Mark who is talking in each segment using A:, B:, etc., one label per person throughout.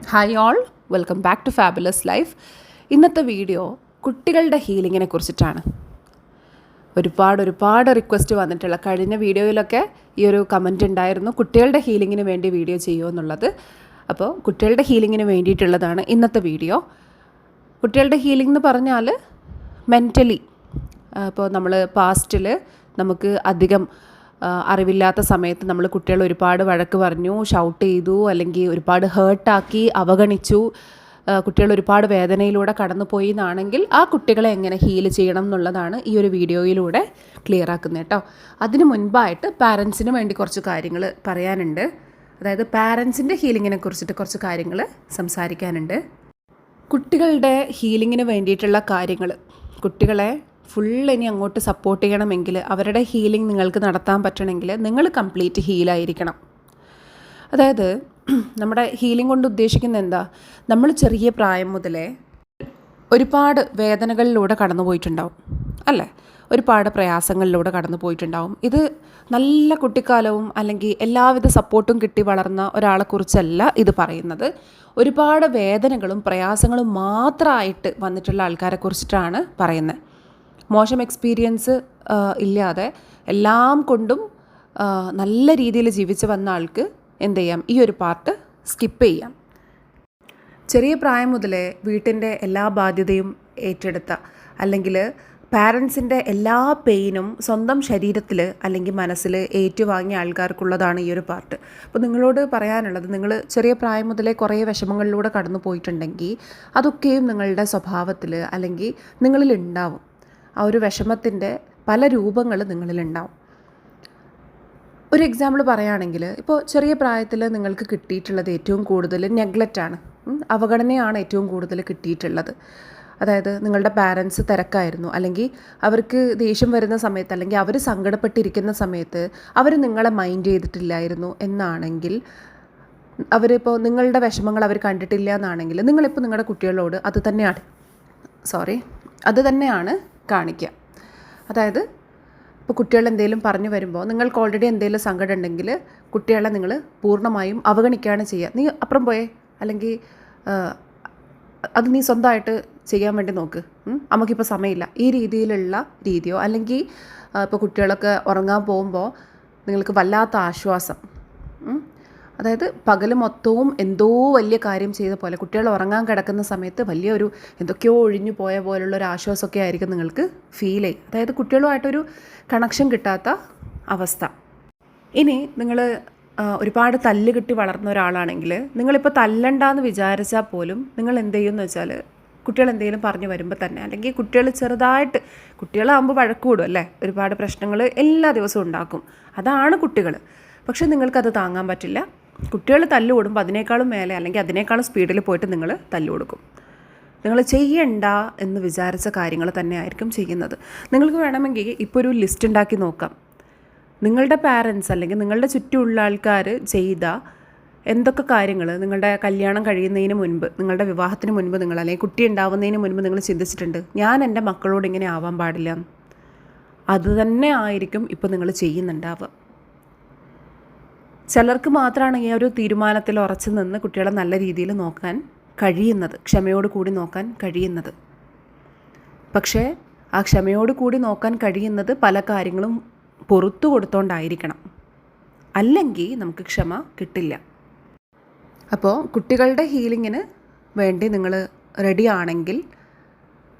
A: Hi all, welcome back to fabulous life. ഇന്നത്തെ video കുട്ടികളുടെ ഹീലിങ്ങിനെ കുറിച്ചിട്ടാണ്. ഒരുപാട് റിക്വസ്റ്റ് വന്നിട്ടുള്ള കഴിഞ്ഞ വീഡിയോയിലൊക്കെ ഈ ഒരു കമൻറ്റ് ഉണ്ടായിരുന്നു, കുട്ടികളുടെ ഹീലിങ്ങിന് വേണ്ടി വീഡിയോ ചെയ്യുമോ എന്നുള്ളത്. അപ്പോൾ കുട്ടികളുടെ ഹീലിങ്ങിന് വേണ്ടിയിട്ടുള്ളതാണ് ഇന്നത്തെ വീഡിയോ. കുട്ടികളുടെ ഹീലിംഗ് എന്ന് പറഞ്ഞാൽ മെൻ്റലി, ഇപ്പോൾ നമ്മൾ പാസ്റ്റിൽ നമുക്ക് അധികം അറിവില്ലാത്ത സമയത്ത് നമ്മൾ കുട്ടികൾ ഒരുപാട് വഴക്ക് പറഞ്ഞു, ഷൗട്ട് ചെയ്തു, അല്ലെങ്കിൽ ഒരുപാട് ഹേർട്ടാക്കി, അവഗണിച്ചു, കുട്ടികൾ ഒരുപാട് വേദനയിലൂടെ കടന്നുപോയി എന്നാണെങ്കിൽ ആ കുട്ടികളെ എങ്ങനെ ഹീൽ ചെയ്യണം എന്നുള്ളതാണ് ഈ ഒരു വീഡിയോയിലൂടെ ക്ലിയർ ആക്കുന്നത് കേട്ടോ. അതിന് മുൻപായിട്ട് പാരൻസിന് വേണ്ടി കുറച്ച് കാര്യങ്ങൾ പറയാനുണ്ട്. അതായത് പാരൻസിൻ്റെ ഹീലിങ്ങിനെ കുറിച്ചിട്ട് കുറച്ച് കാര്യങ്ങൾ സംസാരിക്കാനുണ്ട്. കുട്ടികളുടെ ഹീലിങ്ങിന് വേണ്ടിയിട്ടുള്ള കാര്യങ്ങൾ, കുട്ടികളെ ഇനി അങ്ങോട്ട് സപ്പോർട്ട് ചെയ്യണമെങ്കിൽ, അവരുടെ ഹീലിംഗ് നിങ്ങൾക്ക് നടത്താൻ പറ്റണമെങ്കിൽ നിങ്ങൾ കംപ്ലീറ്റ് ഹീലായിരിക്കണം. അതായത് നമ്മുടെ ഹീലിംഗ് കൊണ്ട് ഉദ്ദേശിക്കുന്നത് എന്താ, നമ്മൾ ചെറിയ പ്രായം മുതലേ ഒരുപാട് വേദനകളിലൂടെ കടന്നു പോയിട്ടുണ്ടാവും അല്ലേ, ഒരുപാട് പ്രയാസങ്ങളിലൂടെ കടന്നു പോയിട്ടുണ്ടാവും. ഇത് നല്ല കുട്ടിക്കാലവും അല്ലെങ്കിൽ എല്ലാവിധ സപ്പോർട്ടും കിട്ടി വളർന്ന ഒരാളെക്കുറിച്ചല്ല ഇത് പറയുന്നത്. ഒരുപാട് വേദനകളും പ്രയാസങ്ങളും മാത്രമായിട്ട് വന്നിട്ടുള്ള ആൾക്കാരെ കുറിച്ചിട്ടാണ് പറയുന്നത്. മോശം എക്സ്പീരിയൻസ് ഇല്ലാതെ എല്ലാം കൊണ്ടും നല്ല രീതിയിൽ ജീവിച്ച് വന്ന ആൾക്ക് എന്ത് ചെയ്യാം, ഈ ഒരു പാർട്ട് സ്കിപ്പ് ചെയ്യാം. ചെറിയ പ്രായം മുതലേ വീട്ടിൻ്റെ എല്ലാ ബാധ്യതയും ഏറ്റെടുത്ത, അല്ലെങ്കിൽ പാരൻസിൻ്റെ എല്ലാ പെയിനും സ്വന്തം ശരീരത്തിൽ അല്ലെങ്കിൽ മനസ്സിൽ ഏറ്റുവാങ്ങിയ ആൾക്കാർക്കുള്ളതാണ് ഈ ഒരു പാർട്ട്. അപ്പോൾ നിങ്ങളോട് പറയാനുള്ളത്, നിങ്ങൾ ചെറിയ പ്രായം മുതലേ കുറേ വിഷമങ്ങളിലൂടെ കടന്നു പോയിട്ടുണ്ടെങ്കിൽ അതൊക്കെയും നിങ്ങളുടെ സ്വഭാവത്തിൽ അല്ലെങ്കിൽ നിങ്ങളിലുണ്ടാവും. ആ ഒരു വിഷമത്തിൻ്റെ പല രൂപങ്ങൾ നിങ്ങളിലുണ്ടാവും. ഒരു എക്സാമ്പിൾ പറയുകയാണെങ്കിൽ, ഇപ്പോൾ ചെറിയ പ്രായത്തിൽ നിങ്ങൾക്ക് കിട്ടിയിട്ടുള്ളത് ഏറ്റവും കൂടുതൽ നെഗ്ലക്റ്റാണ്, അവഗണനയാണ് ഏറ്റവും കൂടുതൽ കിട്ടിയിട്ടുള്ളത്. അതായത് നിങ്ങളുടെ പാരൻസ് തിരക്കായിരുന്നു, അല്ലെങ്കിൽ അവർക്ക് ദേഷ്യം വരുന്ന സമയത്ത്, അല്ലെങ്കിൽ അവർ സങ്കടപ്പെട്ടിരിക്കുന്ന സമയത്ത് അവർ നിങ്ങളെ മൈൻഡ് ചെയ്തിട്ടില്ലായിരുന്നു എന്നാണെങ്കിൽ, അവരിപ്പോൾ നിങ്ങളുടെ വിഷമങ്ങൾ അവർ കണ്ടിട്ടില്ല എന്നാണെങ്കിൽ, നിങ്ങളിപ്പോൾ നിങ്ങളുടെ കുട്ടികളോട് അത് തന്നെയാണ് കാണിക്കുക. അതായത് ഇപ്പോൾ കുട്ടികൾ എന്തെങ്കിലും പറഞ്ഞു വരുമ്പോൾ നിങ്ങൾക്ക് ഓൾറെഡി എന്തെങ്കിലും സങ്കടം ഉണ്ടെങ്കിൽ കുട്ടികളെ നിങ്ങൾ പൂർണ്ണമായും അവഗണിക്കുകയാണ് ചെയ്യുക. നീ അപ്പുറം പോയേ, അല്ലെങ്കിൽ അത് നീ സ്വന്തമായിട്ട് ചെയ്യാൻ വേണ്ടി നോക്ക്, നമുക്കിപ്പോൾ സമയമില്ല, ഈ രീതിയോ, അല്ലെങ്കിൽ ഇപ്പോൾ കുട്ടികളൊക്കെ ഉറങ്ങാൻ പോകുമ്പോൾ നിങ്ങൾക്ക് വല്ലാത്ത ആശ്വാസം, അതായത് പകൽ മൊത്തവും എന്തോ വലിയ കാര്യം ചെയ്ത പോലെ, കുട്ടികൾ ഉറങ്ങാൻ കിടക്കുന്ന സമയത്ത് വലിയൊരു എന്തൊക്കെയോ ഒഴിഞ്ഞു പോയ പോലുള്ളൊരു ആശ്വാസമൊക്കെ ആയിരിക്കും നിങ്ങൾക്ക് ഫീൽ ചെയ്യും. അതായത് കുട്ടികളുമായിട്ടൊരു കണക്ഷൻ കിട്ടാത്ത അവസ്ഥ. ഇനി നിങ്ങൾ ഒരുപാട് തല്ല് കിട്ടി വളർന്ന ഒരാളാണെങ്കിൽ, നിങ്ങളിപ്പോൾ തല്ലണ്ടെന്ന് വിചാരിച്ചാൽ പോലും നിങ്ങൾ എന്ത് ചെയ്യുമെന്ന് വെച്ചാൽ, കുട്ടികൾ എന്തെങ്കിലും പറഞ്ഞു വരുമ്പോൾ തന്നെ, അല്ലെങ്കിൽ കുട്ടികൾ ചെറുതായിട്ട്, കുട്ടികളാകുമ്പോൾ വഴക്ക് കൂടും അല്ലേ, ഒരുപാട് പ്രശ്നങ്ങൾ എല്ലാ ദിവസവും ഉണ്ടാക്കും, അതാണ് കുട്ടികൾ. പക്ഷെ നിങ്ങൾക്കത് താങ്ങാൻ പറ്റില്ല. കുട്ടികൾ തല്ല് കൂടുമ്പോൾ അതിനേക്കാളും മേലെ, അല്ലെങ്കിൽ അതിനേക്കാളും സ്പീഡിൽ പോയിട്ട് നിങ്ങൾ തല്ല് കൊടുക്കും. നിങ്ങൾ ചെയ്യണ്ട എന്ന് വിചാരിച്ച കാര്യങ്ങൾ തന്നെ ആയിരിക്കും ചെയ്യുന്നത്. നിങ്ങൾക്ക് വേണമെങ്കിൽ ഇപ്പോൾ ഒരു ലിസ്റ്റ് ഉണ്ടാക്കി നോക്കാം. നിങ്ങളുടെ പാരൻസ് അല്ലെങ്കിൽ നിങ്ങളുടെ ചുറ്റുമുള്ള ആൾക്കാർ ചെയ്ത എന്തൊക്കെ കാര്യങ്ങൾ നിങ്ങളുടെ കല്യാണം കഴിയുന്നതിന് മുൻപ്, നിങ്ങളുടെ വിവാഹത്തിന് മുൻപ് നിങ്ങൾ, അല്ലെങ്കിൽ കുട്ടി ഉണ്ടാവുന്നതിന് മുൻപ് നിങ്ങൾ ചിന്തിച്ചിട്ടുണ്ട്, ഞാൻ എൻ്റെ മക്കളോട് ഇങ്ങനെ ആവാൻ പാടില്ല. അത് തന്നെ ആയിരിക്കും ഇപ്പോൾ നിങ്ങൾ ചെയ്യുന്നുണ്ടാവുക. ചിലർക്ക് മാത്രമാണ് ഈ ഒരു തീരുമാനത്തിൽ ഉറച്ചു നിന്ന് കുട്ടികളെ നല്ല രീതിയിൽ നോക്കാൻ കഴിയുന്നത്, ക്ഷമയോട് കൂടി നോക്കാൻ കഴിയുന്നത്. പക്ഷേ ആ ക്ഷമയോട് കൂടി നോക്കാൻ കഴിയുന്നത് പല കാര്യങ്ങളും പുറത്തു കൊടുത്തോണ്ടായിരിക്കണം, അല്ലെങ്കിൽ നമുക്ക് ക്ഷമ കിട്ടില്ല. അപ്പോൾ കുട്ടികളുടെ ഹീലിങ്ങിന് വേണ്ടി നിങ്ങൾ റെഡി ആണെങ്കിൽ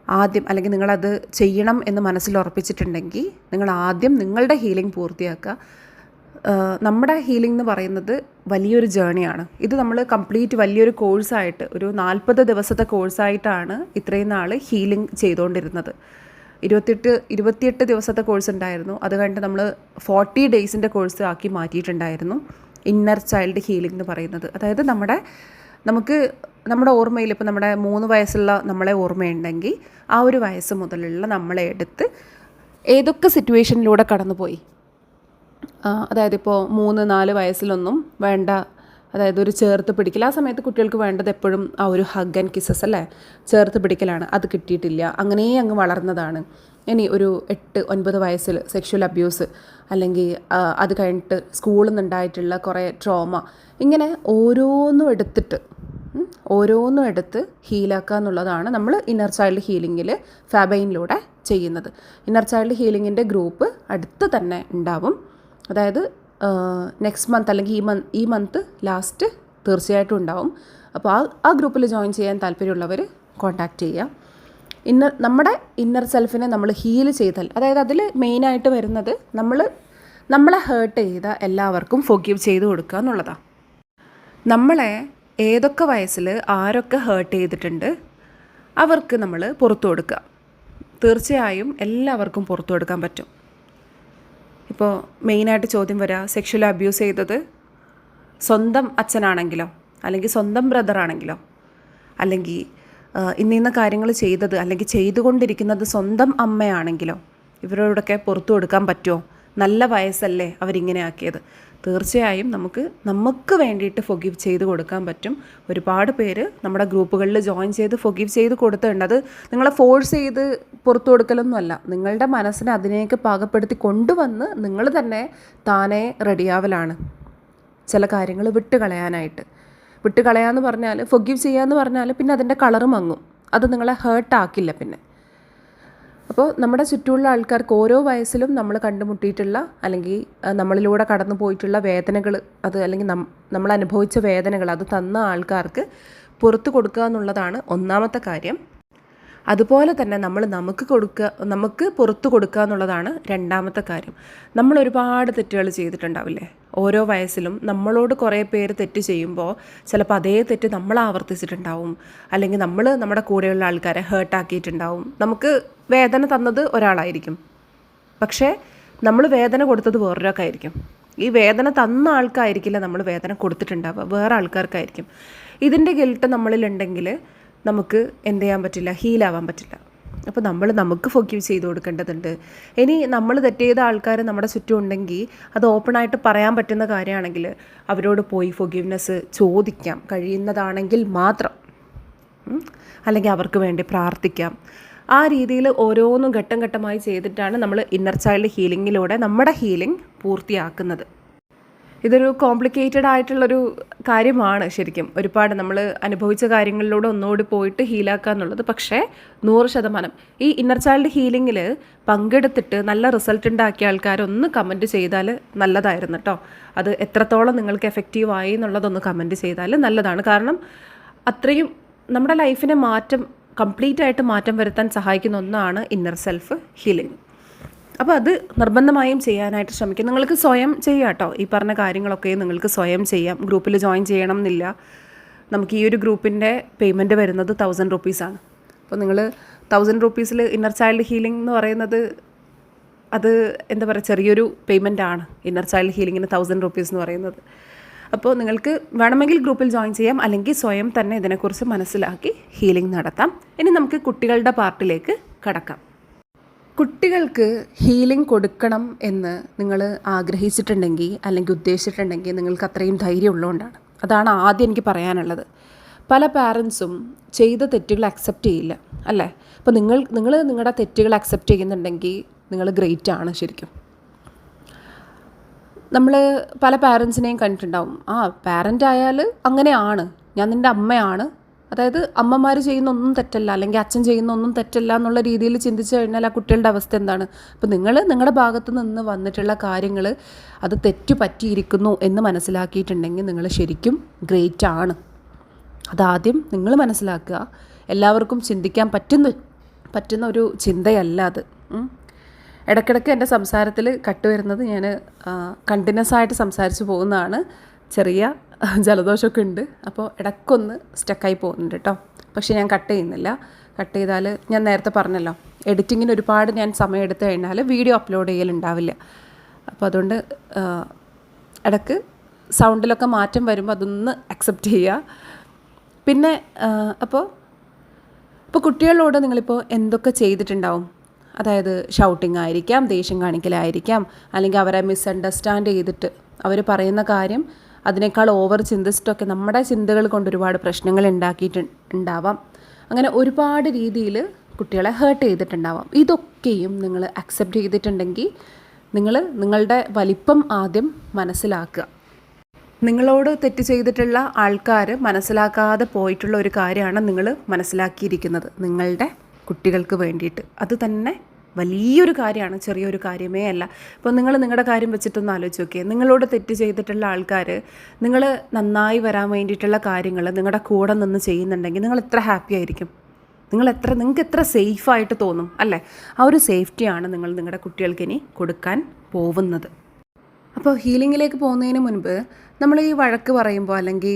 A: ആദ്യം, അല്ലെങ്കിൽ നിങ്ങളത് ചെയ്യണം എന്ന് മനസ്സിൽ ഉറപ്പിച്ചിട്ടുണ്ടെങ്കിൽ, നിങ്ങൾ ആദ്യം നിങ്ങളുടെ ഹീലിംഗ് പൂർത്തിയാക്കുക. നമ്മുടെ ഹീലിംഗ് എന്ന് പറയുന്നത് വലിയൊരു ജേണിയാണ്. ഇത് നമ്മൾ കംപ്ലീറ്റ് വലിയൊരു കോഴ്സായിട്ട്, ഒരു 40 ദിവസത്തെ കോഴ്സായിട്ടാണ് ഇത്രയും നാൾ ഹീലിംഗ് ചെയ്തുകൊണ്ടിരുന്നത്. 28 ദിവസത്തെ കോഴ്സ് ഉണ്ടായിരുന്നു. അത് കഴിഞ്ഞിട്ട് നമ്മൾ 40 ഡേയ്സിൻ്റെ കോഴ്സ് ആക്കി മാറ്റിയിട്ടുണ്ടായിരുന്നു. ഇന്നർ ചൈൽഡ് ഹീലിംഗ് എന്ന് പറയുന്നത്, അതായത് നമ്മുടെ ഓർമ്മയിൽ, ഇപ്പോൾ നമ്മുടെ 3 വയസ്സുള്ള നമ്മളെ ഓർമ്മയുണ്ടെങ്കിൽ ആ ഒരു വയസ്സ് മുതലുള്ള നമ്മളെ എടുത്ത് ഏതൊക്കെ സിറ്റുവേഷനിലൂടെ കടന്നുപോയി, അതായത് ഇപ്പോൾ 3-4 വയസ്സിലൊന്നും വേണ്ട, അതായത് ഒരു ചേർത്ത് പിടിക്കൽ, ആ സമയത്ത് കുട്ടികൾക്ക് വേണ്ടത് എപ്പോഴും ആ ഒരു ഹഗ് ആൻഡ് കിസ്സസ് അല്ലേ, ചേർത്ത് പിടിക്കലാണ്. അത് കിട്ടിയിട്ടില്ല, അങ്ങനെ അങ്ങ് വളർന്നതാണ്. ഇനി ഒരു 8-9 വയസ്സിൽ സെക്ഷൽ അബ്യൂസ്, അല്ലെങ്കിൽ അത് കഴിഞ്ഞിട്ട് സ്കൂളിൽ നിന്നുണ്ടായിട്ടുള്ള കുറേ ട്രോമ, ഇങ്ങനെ ഓരോന്നും എടുത്തിട്ട് ഓരോന്നും എടുത്ത് ഹീലാക്കുക എന്നുള്ളതാണ് നമ്മൾ ഇന്നർ ചൈൽഡ് ഹീലിങ്ങിൽ ഫാബൈനിലൂടെ ചെയ്യുന്നത്. ഇന്നർ ചൈൽഡ് ഹീലിങ്ങിൻ്റെ ഗ്രൂപ്പ് അടുത്ത് തന്നെ ഉണ്ടാവും. അതായത് നെക്സ്റ്റ് മന്ത് അല്ലെങ്കിൽ ഈ മന്ത് ലാസ്റ്റ് തീർച്ചയായിട്ടും ഉണ്ടാവും. അപ്പോൾ ആ ഗ്രൂപ്പിൽ ജോയിൻ ചെയ്യാൻ താല്പര്യമുള്ളവർ കോൺടാക്റ്റ് ചെയ്യുക. നമ്മുടെ ഇന്നർ സെൽഫിനെ നമ്മൾ ഹീൽ ചെയ്താൽ, അതായത് അതിൽ മെയിനായിട്ട് വരുന്നത് നമ്മളെ ഹേർട്ട് ചെയ്ത എല്ലാവർക്കും ഫൊർഗീവ് ചെയ്ത് കൊടുക്കുക എന്നുള്ളതാണ്. നമ്മളെ ഏതൊക്കെ വയസ്സിൽ ആരൊക്കെ ഹേർട്ട് ചെയ്തിട്ടുണ്ട് അവർക്ക് നമ്മൾ പുറത്തു കൊടുക്കുക. തീർച്ചയായും എല്ലാവർക്കും പുറത്തു കൊടുക്കാൻ പറ്റും. ഇപ്പോൾ മെയിനായിട്ട് ചോദ്യം വരിക, സെക്ഷൽ അബ്യൂസ് ചെയ്തത് സ്വന്തം അച്ഛനാണെങ്കിലോ, അല്ലെങ്കിൽ സ്വന്തം ബ്രദറാണെങ്കിലോ, അല്ലെങ്കിൽ ഇന്ന കാര്യങ്ങൾ ചെയ്തത് അല്ലെങ്കിൽ ചെയ്തുകൊണ്ടിരിക്കുന്നത് സ്വന്തം അമ്മയാണെങ്കിലോ, ഇവരോടൊക്കെ പുറത്തു കൊടുക്കാൻ പറ്റുമോ? നല്ല വയസ്സല്ലേ അവരിങ്ങനെ ആക്കിയത്. തീർച്ചയായും നമുക്ക് വേണ്ടിയിട്ട് ഫൊർഗീവ് ചെയ്ത് കൊടുക്കാൻ പറ്റും. ഒരുപാട് പേര് നമ്മുടെ ഗ്രൂപ്പുകളിൽ ജോയിൻ ചെയ്ത് ഫൊർഗീവ് ചെയ്ത് കൊടുത്തിട്ടുണ്ട്. അത് നിങ്ങളെ ഫോഴ്സ് ചെയ്ത് പുറത്തു കൊടുക്കലൊന്നുമല്ല, നിങ്ങളുടെ മനസ്സിനെ അതിനേക്ക് പാകപ്പെടുത്തി കൊണ്ടുവന്ന് നിങ്ങൾ തന്നെ താനേ റെഡിയാവലാണ് ചില കാര്യങ്ങൾ വിട്ടുകളയാന്ന് പറഞ്ഞാൽ, ഫൊർഗീവ് ചെയ്യാന്ന് പറഞ്ഞാൽ പിന്നെ അതിൻ്റെ കളറ് മങ്ങും, അത് നിങ്ങളെ ഹേർട്ടാക്കില്ല പിന്നെ. അപ്പോൾ നമ്മുടെ ചുറ്റുമുള്ള ആൾക്കാർക്ക് ഓരോ വയസ്സിലും നമ്മൾ കണ്ടുമുട്ടിയിട്ടുള്ള അല്ലെങ്കിൽ നമ്മളിലൂടെ കടന്നു പോയിട്ടുള്ള വേദനകൾ, അത് അല്ലെങ്കിൽ നമ്മൾ അനുഭവിച്ച വേദനകൾ അത് തന്ന ആൾക്കാർക്ക് പുറത്ത് കൊടുക്കുക എന്നുള്ളതാണ് ഒന്നാമത്തെ കാര്യം. അതുപോലെ തന്നെ നമുക്ക് പുറത്ത് കൊടുക്കുക എന്നുള്ളതാണ് രണ്ടാമത്തെ കാര്യം. നമ്മൾ ഒരുപാട് തെറ്റുകൾ ചെയ്തിട്ടുണ്ടാവില്ലേ? ഓരോ വയസ്സിലും നമ്മളോട് കുറേ പേര് തെറ്റ് ചെയ്യുമ്പോൾ ചിലപ്പോൾ അതേ തെറ്റ് നമ്മൾ ആവർത്തിച്ചിട്ടുണ്ടാവും, അല്ലെങ്കിൽ നമ്മുടെ കൂടെയുള്ള ആൾക്കാരെ ഹേർട്ടാക്കിയിട്ടുണ്ടാവും. നമുക്ക് വേദന തന്നത് ഒരാളായിരിക്കും, പക്ഷേ നമ്മൾ വേദന കൊടുത്തത് വേറൊരാൾക്കായിരിക്കും. ഈ വേദന തന്ന ആൾക്കായിരിക്കില്ല നമ്മൾ വേദന കൊടുത്തിട്ടുണ്ടാവുക, വേറെ ആൾക്കാർക്കായിരിക്കും. ഇതിൻ്റെ ഗിൽട്ട് നമ്മളിലുണ്ടെങ്കിൽ നമുക്ക് എന്ത് ചെയ്യാൻ പറ്റില്ല, ഹീലാവാൻ പറ്റില്ല. അപ്പോൾ നമുക്ക് ഫൊർഗീവ് ചെയ്ത് കൊടുക്കേണ്ടതുണ്ട്. ഇനി നമ്മൾ തെറ്റ് ചെയ്ത ആൾക്കാർ നമ്മുടെ ചുറ്റും ഉണ്ടെങ്കിൽ അത് ഓപ്പണായിട്ട് പറയാൻ പറ്റുന്ന കാര്യമാണെങ്കിൽ അവരോട് പോയി ഫൊർഗീവ്നെസ് ചോദിക്കാം, കഴിയുന്നതാണെങ്കിൽ മാത്രം. അല്ലെങ്കിൽ അവർക്ക് വേണ്ടി പ്രാർത്ഥിക്കാം. ആ രീതിയിൽ ഓരോന്നും ഘട്ടം ഘട്ടമായി ചെയ്തിട്ടാണ് നമ്മൾ ഇന്നർ ചൈൽഡ് ഹീലിങ്ങിലൂടെ നമ്മുടെ ഹീലിംഗ് പൂർത്തിയാക്കുന്നത്. ഇതൊരു കോംപ്ലിക്കേറ്റഡ് ആയിട്ടുള്ളൊരു കാര്യമാണ് ശരിക്കും. ഒരുപാട് നമ്മൾ അനുഭവിച്ച കാര്യങ്ങളിലൂടെ ഒന്നുകൂടി പോയിട്ട് ഹീലാക്കുക എന്നുള്ളത്. പക്ഷേ 100% ഈ ഇന്നർ ചൈൽഡ് ഹീലിങ്ങിൽ പങ്കെടുത്തിട്ട് നല്ല റിസൾട്ട് ഉണ്ടാക്കിയ ആൾക്കാരൊന്ന് കമൻറ്റ് ചെയ്താൽ നല്ലതായിരുന്നു കേട്ടോ. അത് എത്രത്തോളം നിങ്ങൾക്ക് എഫക്റ്റീവായി എന്നുള്ളതൊന്ന് കമൻറ്റ് ചെയ്താൽ നല്ലതാണ്. കാരണം അത്രയും നമ്മുടെ ലൈഫിനെ കംപ്ലീറ്റ് ആയിട്ട് മാറ്റം വരുത്താൻ സഹായിക്കുന്ന ഒന്നാണ് ഇന്നർ സെൽഫ് ഹീലിംഗ്. അപ്പോൾ അത് നിർബന്ധമായും ചെയ്യാനായിട്ട് ശ്രമിക്കും. നിങ്ങൾക്ക് സ്വയം ചെയ്യാം കേട്ടോ. ഈ പറഞ്ഞ കാര്യങ്ങളൊക്കെ നിങ്ങൾക്ക് സ്വയം ചെയ്യാം. ഗ്രൂപ്പിൽ ജോയിൻ ചെയ്യണം എന്നില്ല. നമുക്ക് ഈ ഒരു ഗ്രൂപ്പിൻ്റെ പേയ്മെൻറ്റ് വരുന്നത് 1000 rupees. അപ്പോൾ നിങ്ങൾ 1000 rupees ഇന്നർ ചൈൽഡ് ഹീലിംഗ് എന്ന് പറയുന്നത് അത് എന്താ പറയുക, ചെറിയൊരു പേയ്മെൻ്റ് ആണ്. ഇന്നർ ചൈൽഡ് ഹീലിങ്ങിന് 1000 rupees എന്ന് പറയുന്നത്. അപ്പോൾ നിങ്ങൾക്ക് വേണമെങ്കിൽ ഗ്രൂപ്പിൽ ജോയിൻ ചെയ്യാം, അല്ലെങ്കിൽ സ്വയം തന്നെ ഇതിനെക്കുറിച്ച് മനസ്സിലാക്കി ഹീലിംഗ് നടത്താം. ഇനി നമുക്ക് കുട്ടികളുടെ പാർട്ടിലേക്ക് കടക്കാം. കുട്ടികൾക്ക് ഹീലിംഗ് കൊടുക്കണം എന്ന് നിങ്ങൾ ആഗ്രഹിച്ചിട്ടുണ്ടെങ്കിൽ അല്ലെങ്കിൽ ഉദ്ദേശിച്ചിട്ടുണ്ടെങ്കിൽ നിങ്ങൾക്ക് അത്രയും ധൈര്യം ഉള്ളതുകൊണ്ടാണ്. അതാണ് ആദ്യം എനിക്ക് പറയാനുള്ളത്. പല പാരൻസും ചെയ്ത തെറ്റുകൾ അക്സെപ്റ്റ് ചെയ്യില്ല, അല്ലേ? അപ്പോൾ നിങ്ങൾ നിങ്ങളുടെ തെറ്റുകൾ അക്സെപ്റ്റ് ചെയ്യുന്നുണ്ടെങ്കിൽ നിങ്ങൾ ഗ്രേറ്റ് ആണ് ശരിക്കും. നമ്മൾ പല പാരൻസിനെയും കണ്ടിട്ടുണ്ടാവും. പാരൻ്റ് ആയാൽ അങ്ങനെയാണ്, ഞാൻ നിൻ്റെ അമ്മയാണ്, അതായത് അമ്മമാർ ചെയ്യുന്ന ഒന്നും തെറ്റല്ല അല്ലെങ്കിൽ അച്ഛൻ ചെയ്യുന്ന ഒന്നും തെറ്റല്ല എന്നുള്ള രീതിയിൽ ചിന്തിച്ചു കഴിഞ്ഞാൽ ആ കുട്ടികളുടെ അവസ്ഥ എന്താണ്? അപ്പോൾ നിങ്ങളുടെ ഭാഗത്ത് നിന്ന് വന്നിട്ടുള്ള കാര്യങ്ങൾ അത് തെറ്റു പറ്റിയിരിക്കുന്നു എന്ന് മനസ്സിലാക്കിയിട്ടുണ്ടെങ്കിൽ നിങ്ങൾ ശരിക്കും ഗ്രേറ്റ് ആണ്. അതാദ്യം നിങ്ങൾ മനസ്സിലാക്കുക. എല്ലാവർക്കും ചിന്തിക്കാൻ പറ്റുന്ന ഒരു ചിന്തയല്ല അത്. ഇടയ്ക്കിടയ്ക്ക് എൻ്റെ സംസാരത്തിൽ കട്ടുവരുന്നത് ഞാൻ കണ്ടിന്യൂസ് ആയിട്ട് സംസാരിച്ച് പോകുന്നതാണ്. ചെറിയ ജലദോഷമൊക്കെ ഉണ്ട്, അപ്പോൾ ഇടയ്ക്കൊന്ന് സ്റ്റക്കായി പോകുന്നുണ്ട് കേട്ടോ. പക്ഷേ ഞാൻ കട്ട് ചെയ്യുന്നില്ല. കട്ട് ചെയ്താൽ ഞാൻ നേരത്തെ പറഞ്ഞല്ലോ, എഡിറ്റിങ്ങിന് ഒരുപാട് ഞാൻ സമയം എടുത്തു കഴിഞ്ഞാൽ വീഡിയോ അപ്ലോഡ് ചെയ്യലുണ്ടാവില്ല. അപ്പോൾ അതുകൊണ്ട് ഇടയ്ക്ക് സൗണ്ടിലൊക്കെ മാറ്റം വരുമ്പോൾ അതൊന്ന് അക്സെപ്റ്റ് ചെയ്യുക. പിന്നെ അപ്പോൾ കുട്ടികളോട് നിങ്ങളിപ്പോൾ എന്തൊക്കെ ചെയ്തിട്ടുണ്ടാവും? അതായത് ഷൗട്ടിങ് ആയിരിക്കാം, ദേഷ്യം കാണിക്കലായിരിക്കാം, അല്ലെങ്കിൽ അവരെ മിസ്അണ്ടർസ്റ്റാൻഡ് ചെയ്തിട്ട് അവർ പറയുന്ന കാര്യം അതിനേക്കാൾ ഓവർ ചിന്തിച്ചിട്ടൊക്കെ നമ്മുടെ ചിന്തകൾ കൊണ്ട് ഒരുപാട് പ്രശ്നങ്ങൾ ഉണ്ടാവാം. അങ്ങനെ ഒരുപാട് രീതിയിൽ കുട്ടികളെ ഹേർട്ട് ചെയ്തിട്ടുണ്ടാവാം. ഇതൊക്കെയും നിങ്ങൾ അക്സെപ്റ്റ് ചെയ്തിട്ടുണ്ടെങ്കിൽ നിങ്ങളുടെ വലിപ്പം ആദ്യം മനസ്സിലാക്കുക. നിങ്ങളോട് തെറ്റ് ചെയ്തിട്ടുള്ള ആൾക്കാർ മനസ്സിലാക്കാതെ പോയിട്ടുള്ള ഒരു കാര്യമാണ് നിങ്ങൾ മനസ്സിലാക്കിയിരിക്കുന്നത് നിങ്ങളുടെ കുട്ടികൾക്ക് വേണ്ടിയിട്ട്. അത് തന്നെ വലിയൊരു കാര്യമാണ്, ചെറിയൊരു കാര്യമേ അല്ല. ഇപ്പോൾ നിങ്ങൾ നിങ്ങളുടെ കാര്യം വെച്ചിട്ടൊന്ന് ആലോചിച്ച് നോക്കിയേ. നിങ്ങളോട് തെറ്റ് ചെയ്തിട്ടുള്ള ആൾക്കാർ നിങ്ങൾ നന്നായി വരാൻ വേണ്ടിയിട്ടുള്ള കാര്യങ്ങൾ നിങ്ങളുടെ കൂടെ നിന്ന് ചെയ്യുന്നുണ്ടെങ്കിൽ നിങ്ങൾ എത്ര ഹാപ്പി ആയിരിക്കും, നിങ്ങൾക്ക് എത്ര സേഫായിട്ട് തോന്നും അല്ലേ? ആ ഒരു സേഫ്റ്റിയാണ് നിങ്ങൾ നിങ്ങളുടെ കുട്ടികൾക്ക് ഇനി കൊടുക്കാൻ പോകുന്നത്. അപ്പോൾ ഹീലിങ്ങിലേക്ക് പോകുന്നതിന് മുൻപ് നമ്മൾ ഈ വഴക്ക് പറയുമ്പോൾ അല്ലെങ്കിൽ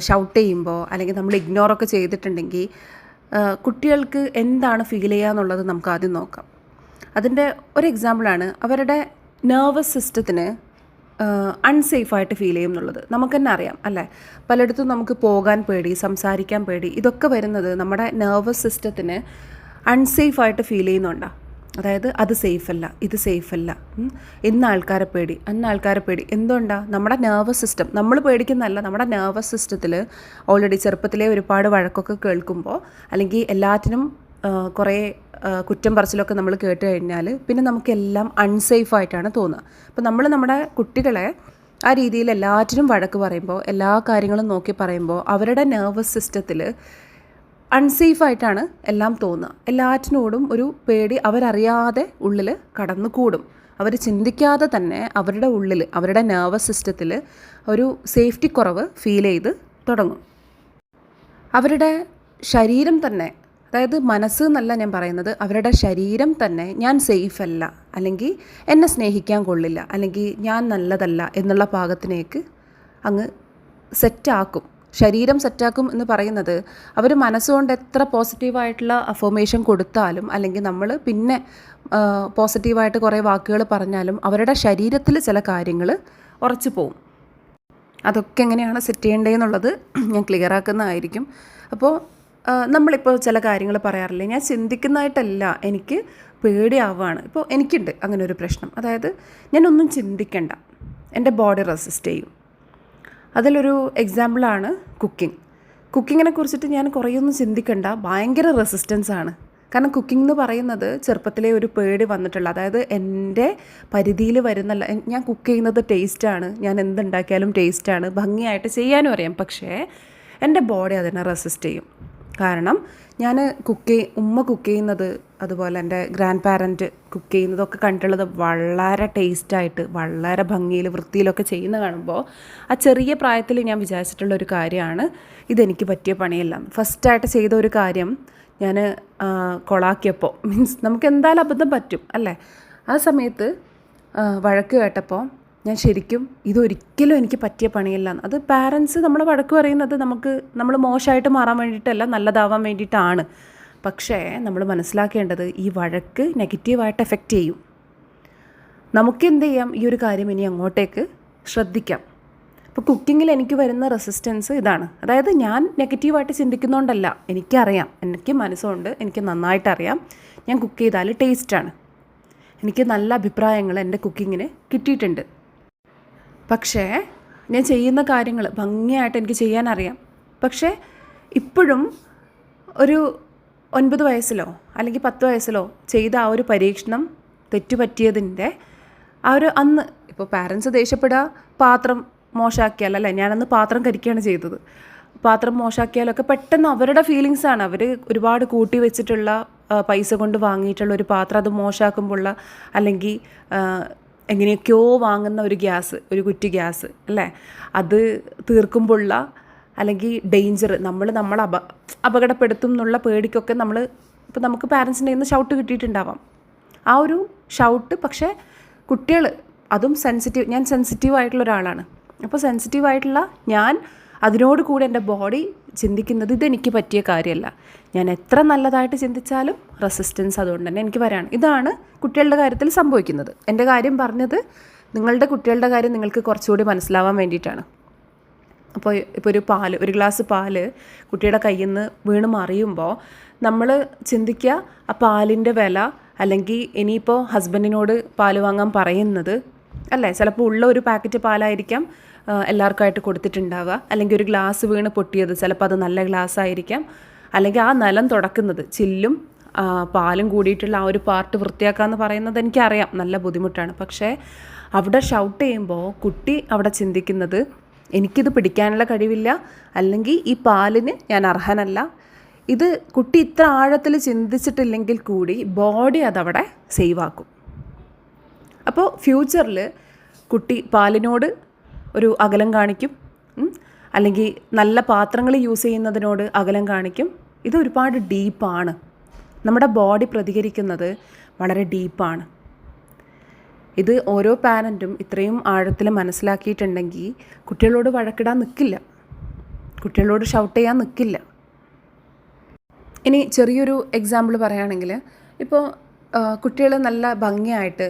A: ഷൗട്ട് ചെയ്യുമ്പോൾ അല്ലെങ്കിൽ നമ്മൾ ഇഗ്നോറൊക്കെ ചെയ്തിട്ടുണ്ടെങ്കിൽ കുട്ടികൾക്ക് എന്താണ് ഫീൽ ചെയ്യുക എന്നുള്ളത് നമുക്ക് ആദ്യം നോക്കാം. അതിൻ്റെ ഒരു എക്സാമ്പിളാണ് അവരുടെ നെർവസ് സിസ്റ്റത്തിന് അൺസേഫായിട്ട് ഫീൽ ചെയ്യും എന്നുള്ളത്. നമുക്ക് തന്നെ അറിയാം അല്ലേ? പലയിടത്തും നമുക്ക് പോകാൻ പേടി, സംസാരിക്കാൻ പേടി, ഇതൊക്കെ വരുന്നത് നമ്മുടെ നെർവസ് സിസ്റ്റത്തിന് അൺസേഫായിട്ട് ഫീൽ ചെയ്യുന്നുണ്ടാണ്. അതായത് അത് സേഫല്ല, ഇത് സേഫല്ല, ഇന്ന ആൾക്കാരെ പേടി, അന്ന ആൾക്കാരെ പേടി. എന്തുകൊണ്ടാണ്? നമ്മുടെ നെർവസ് സിസ്റ്റം, നമ്മൾ പേടിക്കുന്നതല്ല, നമ്മുടെ നെർവസ് സിസ്റ്റത്തിൽ ഓൾറെഡി ചെറുപ്പത്തിലെ ഒരുപാട് വഴക്കൊക്കെ കേൾക്കുമ്പോൾ അല്ലെങ്കിൽ എല്ലാറ്റിനും കുറേ കുറ്റം പറച്ചിലൊക്കെ നമ്മൾ കേട്ട് കഴിഞ്ഞാൽ പിന്നെ നമുക്കെല്ലാം അൺസേഫായിട്ടാണ് തോന്നുക. അപ്പോൾ നമ്മൾ നമ്മുടെ കുട്ടികളെ ആ രീതിയിൽ എല്ലാറ്റിനും വഴക്ക് പറയുമ്പോൾ, എല്ലാ കാര്യങ്ങളും നോക്കി പറയുമ്പോൾ അവരുടെ നെർവസ് സിസ്റ്റത്തിൽ അൺസേഫായിട്ടാണ് എല്ലാം തോന്നുക. എല്ലാറ്റിനോടും ഒരു പേടി അവരറിയാതെ ഉള്ളിൽ കടന്നു കൂടും. അവർ ചിന്തിക്കാതെ തന്നെ അവരുടെ ഉള്ളിൽ, അവരുടെ നെർവസ് സിസ്റ്റത്തിൽ ഒരു സേഫ്റ്റി കുറവ് ഫീൽ ചെയ്ത് തുടങ്ങും. അവരുടെ ശരീരം തന്നെ, അതായത് മനസ്സ് എന്നല്ല ഞാൻ പറയുന്നത്, അവരുടെ ശരീരം തന്നെ ഞാൻ സേഫ് അല്ല, അല്ലെങ്കിൽ എന്നെ സ്നേഹിക്കാൻ കൊള്ളില്ല, അല്ലെങ്കിൽ ഞാൻ നല്ലതല്ല എന്നുള്ള പാകത്തിനേക്ക് അങ്ങ് സെറ്റാക്കും. ശരീരം സെറ്റാക്കും എന്ന് പറയുന്നത് അവർ മനസ്സുകൊണ്ട് എത്ര പോസിറ്റീവായിട്ടുള്ള അഫർമേഷൻ കൊടുത്താലും അല്ലെങ്കിൽ നമ്മൾ പിന്നെ പോസിറ്റീവായിട്ട് കുറേ വാക്കുകൾ പറഞ്ഞാലും അവരുടെ ശരീരത്തിൽ ചില കാര്യങ്ങൾ ഉറച്ചു പോവും. അതൊക്കെ എങ്ങനെയാണ് സെറ്റ് ചെയ്യേണ്ടതെന്നുള്ളത് ഞാൻ ക്ലിയർ ആക്കുന്നതായിരിക്കും. അപ്പോൾ നമ്മളിപ്പോൾ ചില കാര്യങ്ങൾ പറയാറില്ലേ, ഞാൻ ചിന്തിക്കുന്നതായിട്ടല്ല, എനിക്ക് പേടിയാവുകയാണ്. ഇപ്പോൾ എനിക്കുണ്ട് അങ്ങനെ ഒരു പ്രശ്നം. അതായത് ഞാനൊന്നും ചിന്തിക്കണ്ട, എൻ്റെ ബോഡി റെസിസ്റ്റ് ചെയ്യും. അതിലൊരു എക്സാമ്പിളാണ് കുക്കിങ്ങിനെ കുറിച്ചിട്ട് ഞാൻ കുറേയൊന്നും ചിന്തിക്കണ്ട, ഭയങ്കര റെസിസ്റ്റൻസ് ആണ്. കാരണം കുക്കിംഗ് എന്ന് പറയുന്നത് ചെറുപ്പത്തിലെ ഒരു പേടി വന്നിട്ടുള്ള, അതായത് എൻ്റെ പരിധിയിൽ വരുന്നല്ല. ഞാൻ കുക്ക് ചെയ്യുന്നത് ടേസ്റ്റാണ്, ഞാൻ എന്തുണ്ടാക്കിയാലും ടേസ്റ്റാണ്, ഭംഗിയായിട്ട് ചെയ്യാനും അറിയാം. പക്ഷേ എൻ്റെ ബോഡി അതിനെ റെസിസ്റ്റ് ചെയ്യും. കാരണം ഞാൻ ഉമ്മ കുക്ക് ചെയ്യുന്നത്, അതുപോലെ എൻ്റെ ഗ്രാൻഡ് പാരൻറ്റ് കുക്ക് ചെയ്യുന്നതൊക്കെ കണ്ടിട്ടുള്ളത് വളരെ ടേസ്റ്റായിട്ട്, വളരെ ഭംഗിയിൽ, വൃത്തിയിലൊക്കെ ചെയ്യുന്ന കാണുമ്പോൾ ആ ചെറിയ പ്രായത്തിൽ ഞാൻ വിചാരിച്ചിട്ടുള്ളൊരു കാര്യമാണ് ഇതെനിക്ക് പറ്റിയ പണിയല്ല. ഫസ്റ്റായിട്ട് ചെയ്ത ഒരു കാര്യം ഞാൻ കൊളാക്കിയപ്പോൾ, മീൻസ് നമുക്ക് എന്തായാലും അബദ്ധം പറ്റും അല്ലേ? ആ സമയത്ത് വഴക്ക് കേട്ടപ്പോൾ ഞാൻ ശരിക്കും ഇതൊരിക്കലും എനിക്ക് പറ്റിയ പണിയല്ല. അത് പാരൻസ് നമ്മളെ വഴക്ക് പറയുന്നത് നമ്മൾ മോശമായിട്ട് മാറാൻ വേണ്ടിയിട്ടല്ല, നല്ലതാവാൻ വേണ്ടിയിട്ടാണ്. പക്ഷേ നമ്മൾ മനസ്സിലാക്കേണ്ടത് ഈ വഴക്ക് നെഗറ്റീവായിട്ട് എഫക്റ്റ് ചെയ്യും. നമുക്ക് എന്ത് ചെയ്യാം? ഈ ഒരു കാര്യം ഇനി അങ്ങോട്ടേക്ക് ശ്രദ്ധിക്കാം. ഇപ്പോൾ കുക്കിങ്ങിൽ എനിക്ക് വരുന്ന റെസിസ്റ്റൻസ് ഇതാണ്. അതായത് ഞാൻ നെഗറ്റീവായിട്ട് ചിന്തിക്കുന്നതുകൊണ്ടല്ല, എനിക്കറിയാം, എനിക്ക് മനസ്സുകൊണ്ട് എനിക്ക് നന്നായിട്ടറിയാം ഞാൻ കുക്ക് ചെയ്താൽ ടേസ്റ്റാണ്. എനിക്ക് നല്ല അഭിപ്രായങ്ങൾ എൻ്റെ കുക്കിങ്ങിന് കിട്ടിയിട്ടുണ്ട്. പക്ഷേ ഞാൻ ചെയ്യുന്ന കാര്യങ്ങൾ ഭംഗിയായിട്ട് എനിക്ക് ചെയ്യാനറിയാം. പക്ഷേ ഇപ്പോഴും ഒരു 9 വയസ്സിലോ അല്ലെങ്കിൽ 10 വയസ്സിലോ ചെയ്ത ആ ഒരു പരീക്ഷണം തെറ്റുപറ്റിയതിൻ്റെ ആ ഒരു അന്ന്, ഇപ്പോൾ പാരൻസ് ദേഷ്യപ്പെടുക, പാത്രം മോശമാക്കിയാലല്ലേ, ഞാനന്ന് പാത്രം കരിക്കുകയാണ് ചെയ്തത്. പാത്രം മോശമാക്കിയാലൊക്കെ പെട്ടെന്ന് അവരുടെ ഫീലിങ്സാണ്. അവർ ഒരുപാട് കൂട്ടി വെച്ചിട്ടുള്ള പൈസ കൊണ്ട് വാങ്ങിയിട്ടുള്ള ഒരു പാത്രം അത് മോശമാക്കുമ്പോഴുള്ള, അല്ലെങ്കിൽ എങ്ങനെയൊക്കെയോ വാങ്ങുന്ന ഒരു കുറ്റി ഗ്യാസ് അല്ലേ, അത് തീർക്കുമ്പോഴുള്ള, അല്ലെങ്കിൽ ഡേഞ്ചർ, നമ്മളെ അപകടപ്പെടുത്തും എന്നുള്ള പേടിക്കൊക്കെ ഇപ്പോൾ നമുക്ക് പാരൻസിൻ്റെ നിന്ന് ഷൗട്ട് കിട്ടിയിട്ടുണ്ടാവാം. ആ ഒരു ഷൗട്ട്, പക്ഷേ കുട്ടികൾ അതും ഞാൻ സെൻസിറ്റീവായിട്ടുള്ള ഒരാളാണ്. അപ്പോൾ സെൻസിറ്റീവായിട്ടുള്ള ഞാൻ അതിനോട് കൂടി എൻ്റെ ബോഡി ചിന്തിക്കുന്നത് ഇതെനിക്ക് പറ്റിയ കാര്യമല്ല. ഞാൻ എത്ര നല്ലതായിട്ട് ചിന്തിച്ചാലും റെസിസ്റ്റൻസ് അതുകൊണ്ട് തന്നെ എനിക്ക് വരാണ്. ഇതാണ് കുട്ടികളുടെ കാര്യത്തിൽ സംഭവിക്കുന്നത്. എൻ്റെ കാര്യം പറഞ്ഞത് നിങ്ങളുടെ കുട്ടികളുടെ കാര്യം നിങ്ങൾക്ക് കുറച്ചുകൂടി മനസ്സിലാവാൻ വേണ്ടിയിട്ടാണ്. അപ്പോൾ ഇപ്പോൾ ഒരു ഗ്ലാസ് പാല് കുട്ടിയുടെ കയ്യിൽ നിന്ന് വീണ് മറിയുമ്പോൾ നമ്മൾ ചിന്തിക്കുക ആ പാലിൻ്റെ വില, അല്ലെങ്കിൽ ഇനിയിപ്പോൾ ഹസ്ബൻഡിനോട് പാല് വാങ്ങാൻ പറയുന്നത് അല്ലേ, ചിലപ്പോൾ ഉള്ള ഒരു പാക്കറ്റ് പാലായിരിക്കാം എല്ലാവർക്കായിട്ട് കൊടുത്തിട്ടുണ്ടാവുക, അല്ലെങ്കിൽ ഒരു ഗ്ലാസ് വീണ് പൊട്ടിയത് ചിലപ്പോൾ അത് നല്ല ഗ്ലാസ് ആയിരിക്കാം, അല്ലെങ്കിൽ ആ നിലം തുടക്കുന്നത് ചില്ലും പാലും കൂടിയിട്ടുള്ള ആ ഒരു പാർട്ട് വൃത്തിയാക്കാമെന്ന് പറയുന്നത് എനിക്കറിയാം നല്ല ബുദ്ധിമുട്ടാണ്. പക്ഷേ അവിടെ ഷൗട്ട് ചെയ്യുമ്പോൾ കുട്ടി അവിടെ ചിന്തിക്കുന്നത് എനിക്കിത് പിടിക്കാനുള്ള കഴിവില്ല, അല്ലെങ്കിൽ ഈ പാലിന് ഞാൻ അർഹനല്ല. ഇത് കുട്ടി ഇത്ര ആഴത്തിൽ ചിന്തിച്ചിട്ടില്ലെങ്കിൽ കൂടി ബോഡി അതവിടെ സേവ് ആക്കും. അപ്പോൾ ഫ്യൂച്ചറിൽ കുട്ടി പാലിനോട് ഒരു അകലം കാണിക്കും, അല്ലെങ്കിൽ നല്ല പാത്രങ്ങൾ യൂസ് ചെയ്യുന്നതിനോട് അകലം കാണിക്കും. ഇത് ഒരുപാട് ഡീപ്പാണ്. നമ്മുടെ ബോഡി പ്രതികരിക്കുന്നത് വളരെ ഡീപ്പാണ്. ഇത് ഓരോ പാരൻറ്റും ഇത്രയും ആഴത്തിൽ മനസ്സിലാക്കിയിട്ടുണ്ടെങ്കിൽ കുട്ടികളോട് വഴക്കിടാൻ നിൽക്കില്ല, കുട്ടികളോട് ഷൗട്ട് ചെയ്യാൻ നിൽക്കില്ല. ഇനി ചെറിയൊരു എക്സാമ്പിൾ പറയുകയാണെങ്കിൽ, ഇപ്പോൾ കുട്ടികൾ നല്ല ഭംഗിയായിട്ട്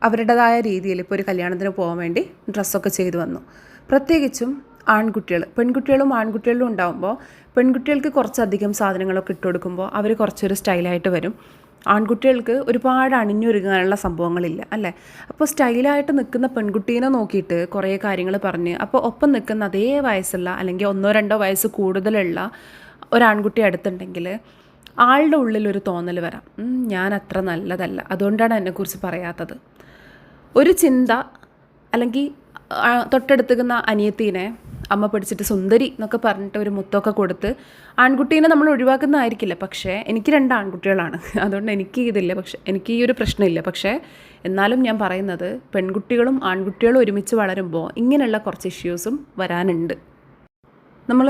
A: അവരുടേതായ രീതിയിൽ ഇപ്പോൾ ഒരു കല്യാണത്തിന് പോകാൻ വേണ്ടി ഡ്രസ്സൊക്കെ ചെയ്തു വന്നു. പ്രത്യേകിച്ചും ആൺകുട്ടികൾ, പെൺകുട്ടികളും ആൺകുട്ടികളും ഉണ്ടാകുമ്പോൾ പെൺകുട്ടികൾക്ക് കുറച്ചധികം സാധനങ്ങളൊക്കെ ഇട്ട് കൊടുക്കുമ്പോൾ അവർ കുറച്ചൊരു സ്റ്റൈലായിട്ട് വരും. ആൺകുട്ടികൾക്ക് ഒരുപാട് അണിഞ്ഞൊരുങ്ങാനുള്ള സംഭവങ്ങളില്ല അല്ലേ. അപ്പോൾ സ്റ്റൈലായിട്ട് നിൽക്കുന്ന പെൺകുട്ടീനെ നോക്കിയിട്ട് കുറേ കാര്യങ്ങൾ പറഞ്ഞ്, അപ്പോൾ ഒപ്പം നിൽക്കുന്ന അതേ വയസ്സുള്ള അല്ലെങ്കിൽ 1-2 വയസ്സ് കൂടുതലുള്ള ഒരാൺകുട്ടി അടുത്തുണ്ടെങ്കിൽ ആളുടെ ഉള്ളിലൊരു തോന്നൽ വരാം, ഞാൻ അത്ര നല്ലതല്ല, അതുകൊണ്ടാണ് എന്നെക്കുറിച്ച് പറയാത്തത്. ഒരു ചിന്ത, അല്ലെങ്കിൽ തൊട്ടടുത്തുന്ന അനിയത്തീനെ അമ്മ പിടിച്ചിട്ട് സുന്ദരി എന്നൊക്കെ പറഞ്ഞിട്ട് ഒരു മുത്തൊക്കെ കൊടുത്ത് ആൺകുട്ടീനെ നമ്മൾ ഒഴിവാക്കുന്നതായിരിക്കില്ല. പക്ഷേ എനിക്ക് 2 ആൺകുട്ടികളാണ്, അതുകൊണ്ട് എനിക്ക് ഇതില്ല, പക്ഷേ എനിക്ക് ഈ ഒരു പ്രശ്നമില്ല. പക്ഷേ എന്നാലും ഞാൻ പറയുന്നത്, പെൺകുട്ടികളും ആൺകുട്ടികളും ഒരുമിച്ച് വളരുമ്പോൾ ഇങ്ങനെയുള്ള കുറച്ച് ഇഷ്യൂസും വരാനുണ്ട്. നമ്മൾ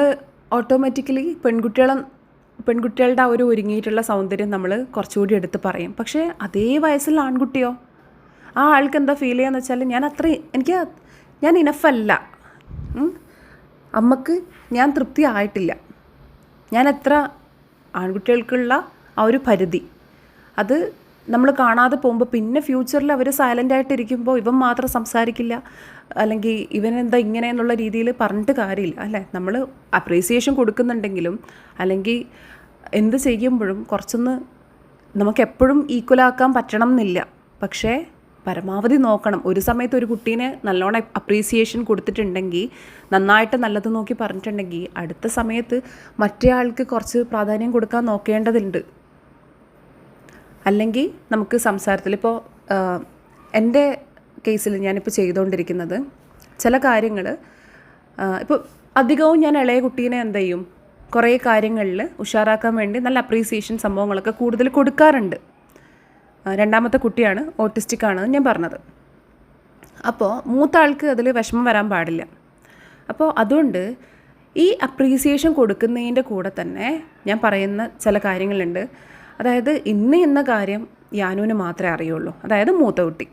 A: ഓട്ടോമാറ്റിക്കലി പെൺകുട്ടികളുടെ ആ ഒരു ഒരുങ്ങിയിട്ടുള്ള സൗന്ദര്യം നമ്മൾ കുറച്ചുകൂടി എടുത്ത് പറയും. പക്ഷേ അതേ വയസ്സുള്ള ആൺകുട്ടിയോ, ആ ആൾക്ക് എന്താ ഫീൽ ചെയ്യാന്ന് വെച്ചാൽ ഞാൻ ഇനഫല്ല, അമ്മക്ക് ഞാൻ തൃപ്തി ആയിട്ടില്ല. ഞാൻ എത്ര ആൺകുട്ടികൾക്കുള്ള ആ ഒരു പരിധി അത് നമ്മൾ കാണാതെ പോകുമ്പോൾ പിന്നെ ഫ്യൂച്ചറിൽ അവർ സൈലൻ്റായിട്ടിരിക്കുമ്പോൾ ഇവൻ മാത്രം സംസാരിക്കില്ല, അല്ലെങ്കിൽ ഇവനെന്താ ഇങ്ങനെ എന്നുള്ള രീതിയിൽ പറഞ്ഞിട്ട് കാര്യമില്ല അല്ലേ. നമ്മൾ അപ്രീസിയേഷൻ കൊടുക്കുന്നുണ്ടെങ്കിലും അല്ലെങ്കിൽ എന്ത് ചെയ്യുമ്പോഴും കുറച്ചൊന്ന് നമുക്കെപ്പോഴും ഈക്വലാക്കാൻ പറ്റണം എന്നില്ല. പക്ഷേ പരമാവധി നോക്കണം. ഒരു സമയത്ത് ഒരു കുട്ടീനെ നല്ലോണം അപ്രീസിയേഷൻ കൊടുത്തിട്ടുണ്ടെങ്കിൽ, നന്നായിട്ട് നല്ലത് നോക്കി പറഞ്ഞിട്ടുണ്ടെങ്കിൽ, അടുത്ത സമയത്ത് മറ്റേ ആൾക്ക് കുറച്ച് പ്രാധാന്യം കൊടുക്കാൻ നോക്കേണ്ടതുണ്ട്. അല്ലെങ്കിൽ നമുക്ക് സംസാരത്തിൽ, ഇപ്പോൾ എൻ്റെ കേസിൽ ഞാനിപ്പോൾ ചെയ്തുകൊണ്ടിരിക്കുന്നത് ചില കാര്യങ്ങൾ, ഇപ്പോൾ അധികവും ഞാൻ ഇളയ കുട്ടീനെ എന്ത് ചെയ്യും, കുറേ കാര്യങ്ങളിൽ ഉഷാറാക്കാൻ വേണ്ടി നല്ല അപ്രീസിയേഷൻ സംഭവങ്ങളൊക്കെ കൂടുതൽ കൊടുക്കാറുണ്ട്. 2ാമത്തെ കുട്ടിയാണ്, ഓട്ടിസ്റ്റിക് ആണെന്ന് ഞാൻ പറഞ്ഞത്. അപ്പോൾ മൂത്ത ആൾക്ക് അതിൽ വിഷമം വരാൻ പാടില്ല. അപ്പോൾ അതുകൊണ്ട് ഈ അപ്രീസിയേഷൻ കൊടുക്കുന്നതിൻ്റെ കൂടെ തന്നെ ഞാൻ പറയുന്ന ചില കാര്യങ്ങളുണ്ട്. അതായത് ഇന്ന കാര്യം യാനുവിന് മാത്രമേ അറിയുള്ളൂ, അതായത് മൂത്ത കുട്ടി,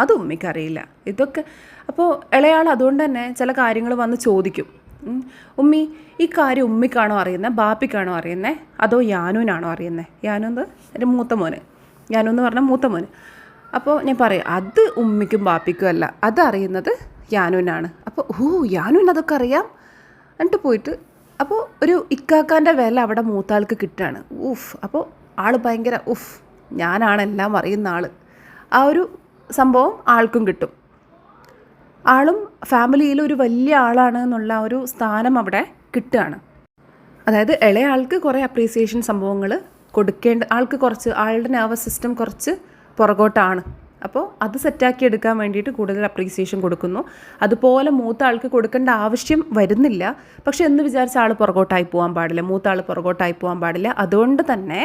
A: അത് ഉമ്മിക്കറിയില്ല. ഇതൊക്കെ അപ്പോൾ ഇളയാൾ അതുകൊണ്ട് തന്നെ ചില കാര്യങ്ങൾ വന്ന് ചോദിക്കും, ഉമ്മി ഈ കാര്യം ഉമ്മിക്കാണോ അറിയുന്നത്, ബാപ്പിക്കാണോ അറിയുന്നത്, അതോ യാനുവിനാണോ അറിയുന്നത്? യാനു എൻ്റെ മൂത്ത മോന്, യാനു എന്ന് പറഞ്ഞാൽ മൂത്ത മോന്. അപ്പോൾ ഞാൻ പറയും, അത് ഉമ്മിക്കും ബാപ്പിക്കും അല്ല, അതറിയുന്നത് യാനുവിനാണ്. അപ്പോൾ യാനുവിന് അതൊക്കെ അറിയാം. എന്നിട്ട് പോയിട്ട് അപ്പോൾ ഒരു ഇക്കാക്കാൻ്റെ വില അവിടെ മൂത്താൾക്ക് കിട്ടുകയാണ്. അപ്പോൾ ആൾ ഭയങ്കര ഞാനാണെല്ലാം അറിയുന്ന ആൾ, ആ ഒരു സംഭവം ആൾക്കും കിട്ടും. ആളും ഫാമിലിയിൽ ഒരു വലിയ ആളാണ് എന്നുള്ള ഒരു സ്ഥാനം അവിടെ കിട്ടുകയാണ്. അതായത് ഇളയ ആൾക്ക് കുറേ അപ്രീസിയേഷൻ സംഭവങ്ങൾ കൊടുക്കേണ്ട, ആൾക്ക് കുറച്ച് ആളുടെ നെർവസ് സിസ്റ്റം കുറച്ച് പുറകോട്ടാണ്. അപ്പോൾ അത് സെറ്റാക്കി എടുക്കാൻ വേണ്ടിയിട്ട് കൂടുതൽ അപ്രീസിയേഷൻ കൊടുക്കുന്നു. അതുപോലെ മൂത്ത ആൾക്ക് കൊടുക്കേണ്ട ആവശ്യം വരുന്നില്ല. പക്ഷെ എന്ന് വിചാരിച്ച ആൾ പുറകോട്ടായി പോകാൻ പാടില്ല, മൂത്ത ആൾ പുറകോട്ടായി പോകാൻ പാടില്ല. അതുകൊണ്ട് തന്നെ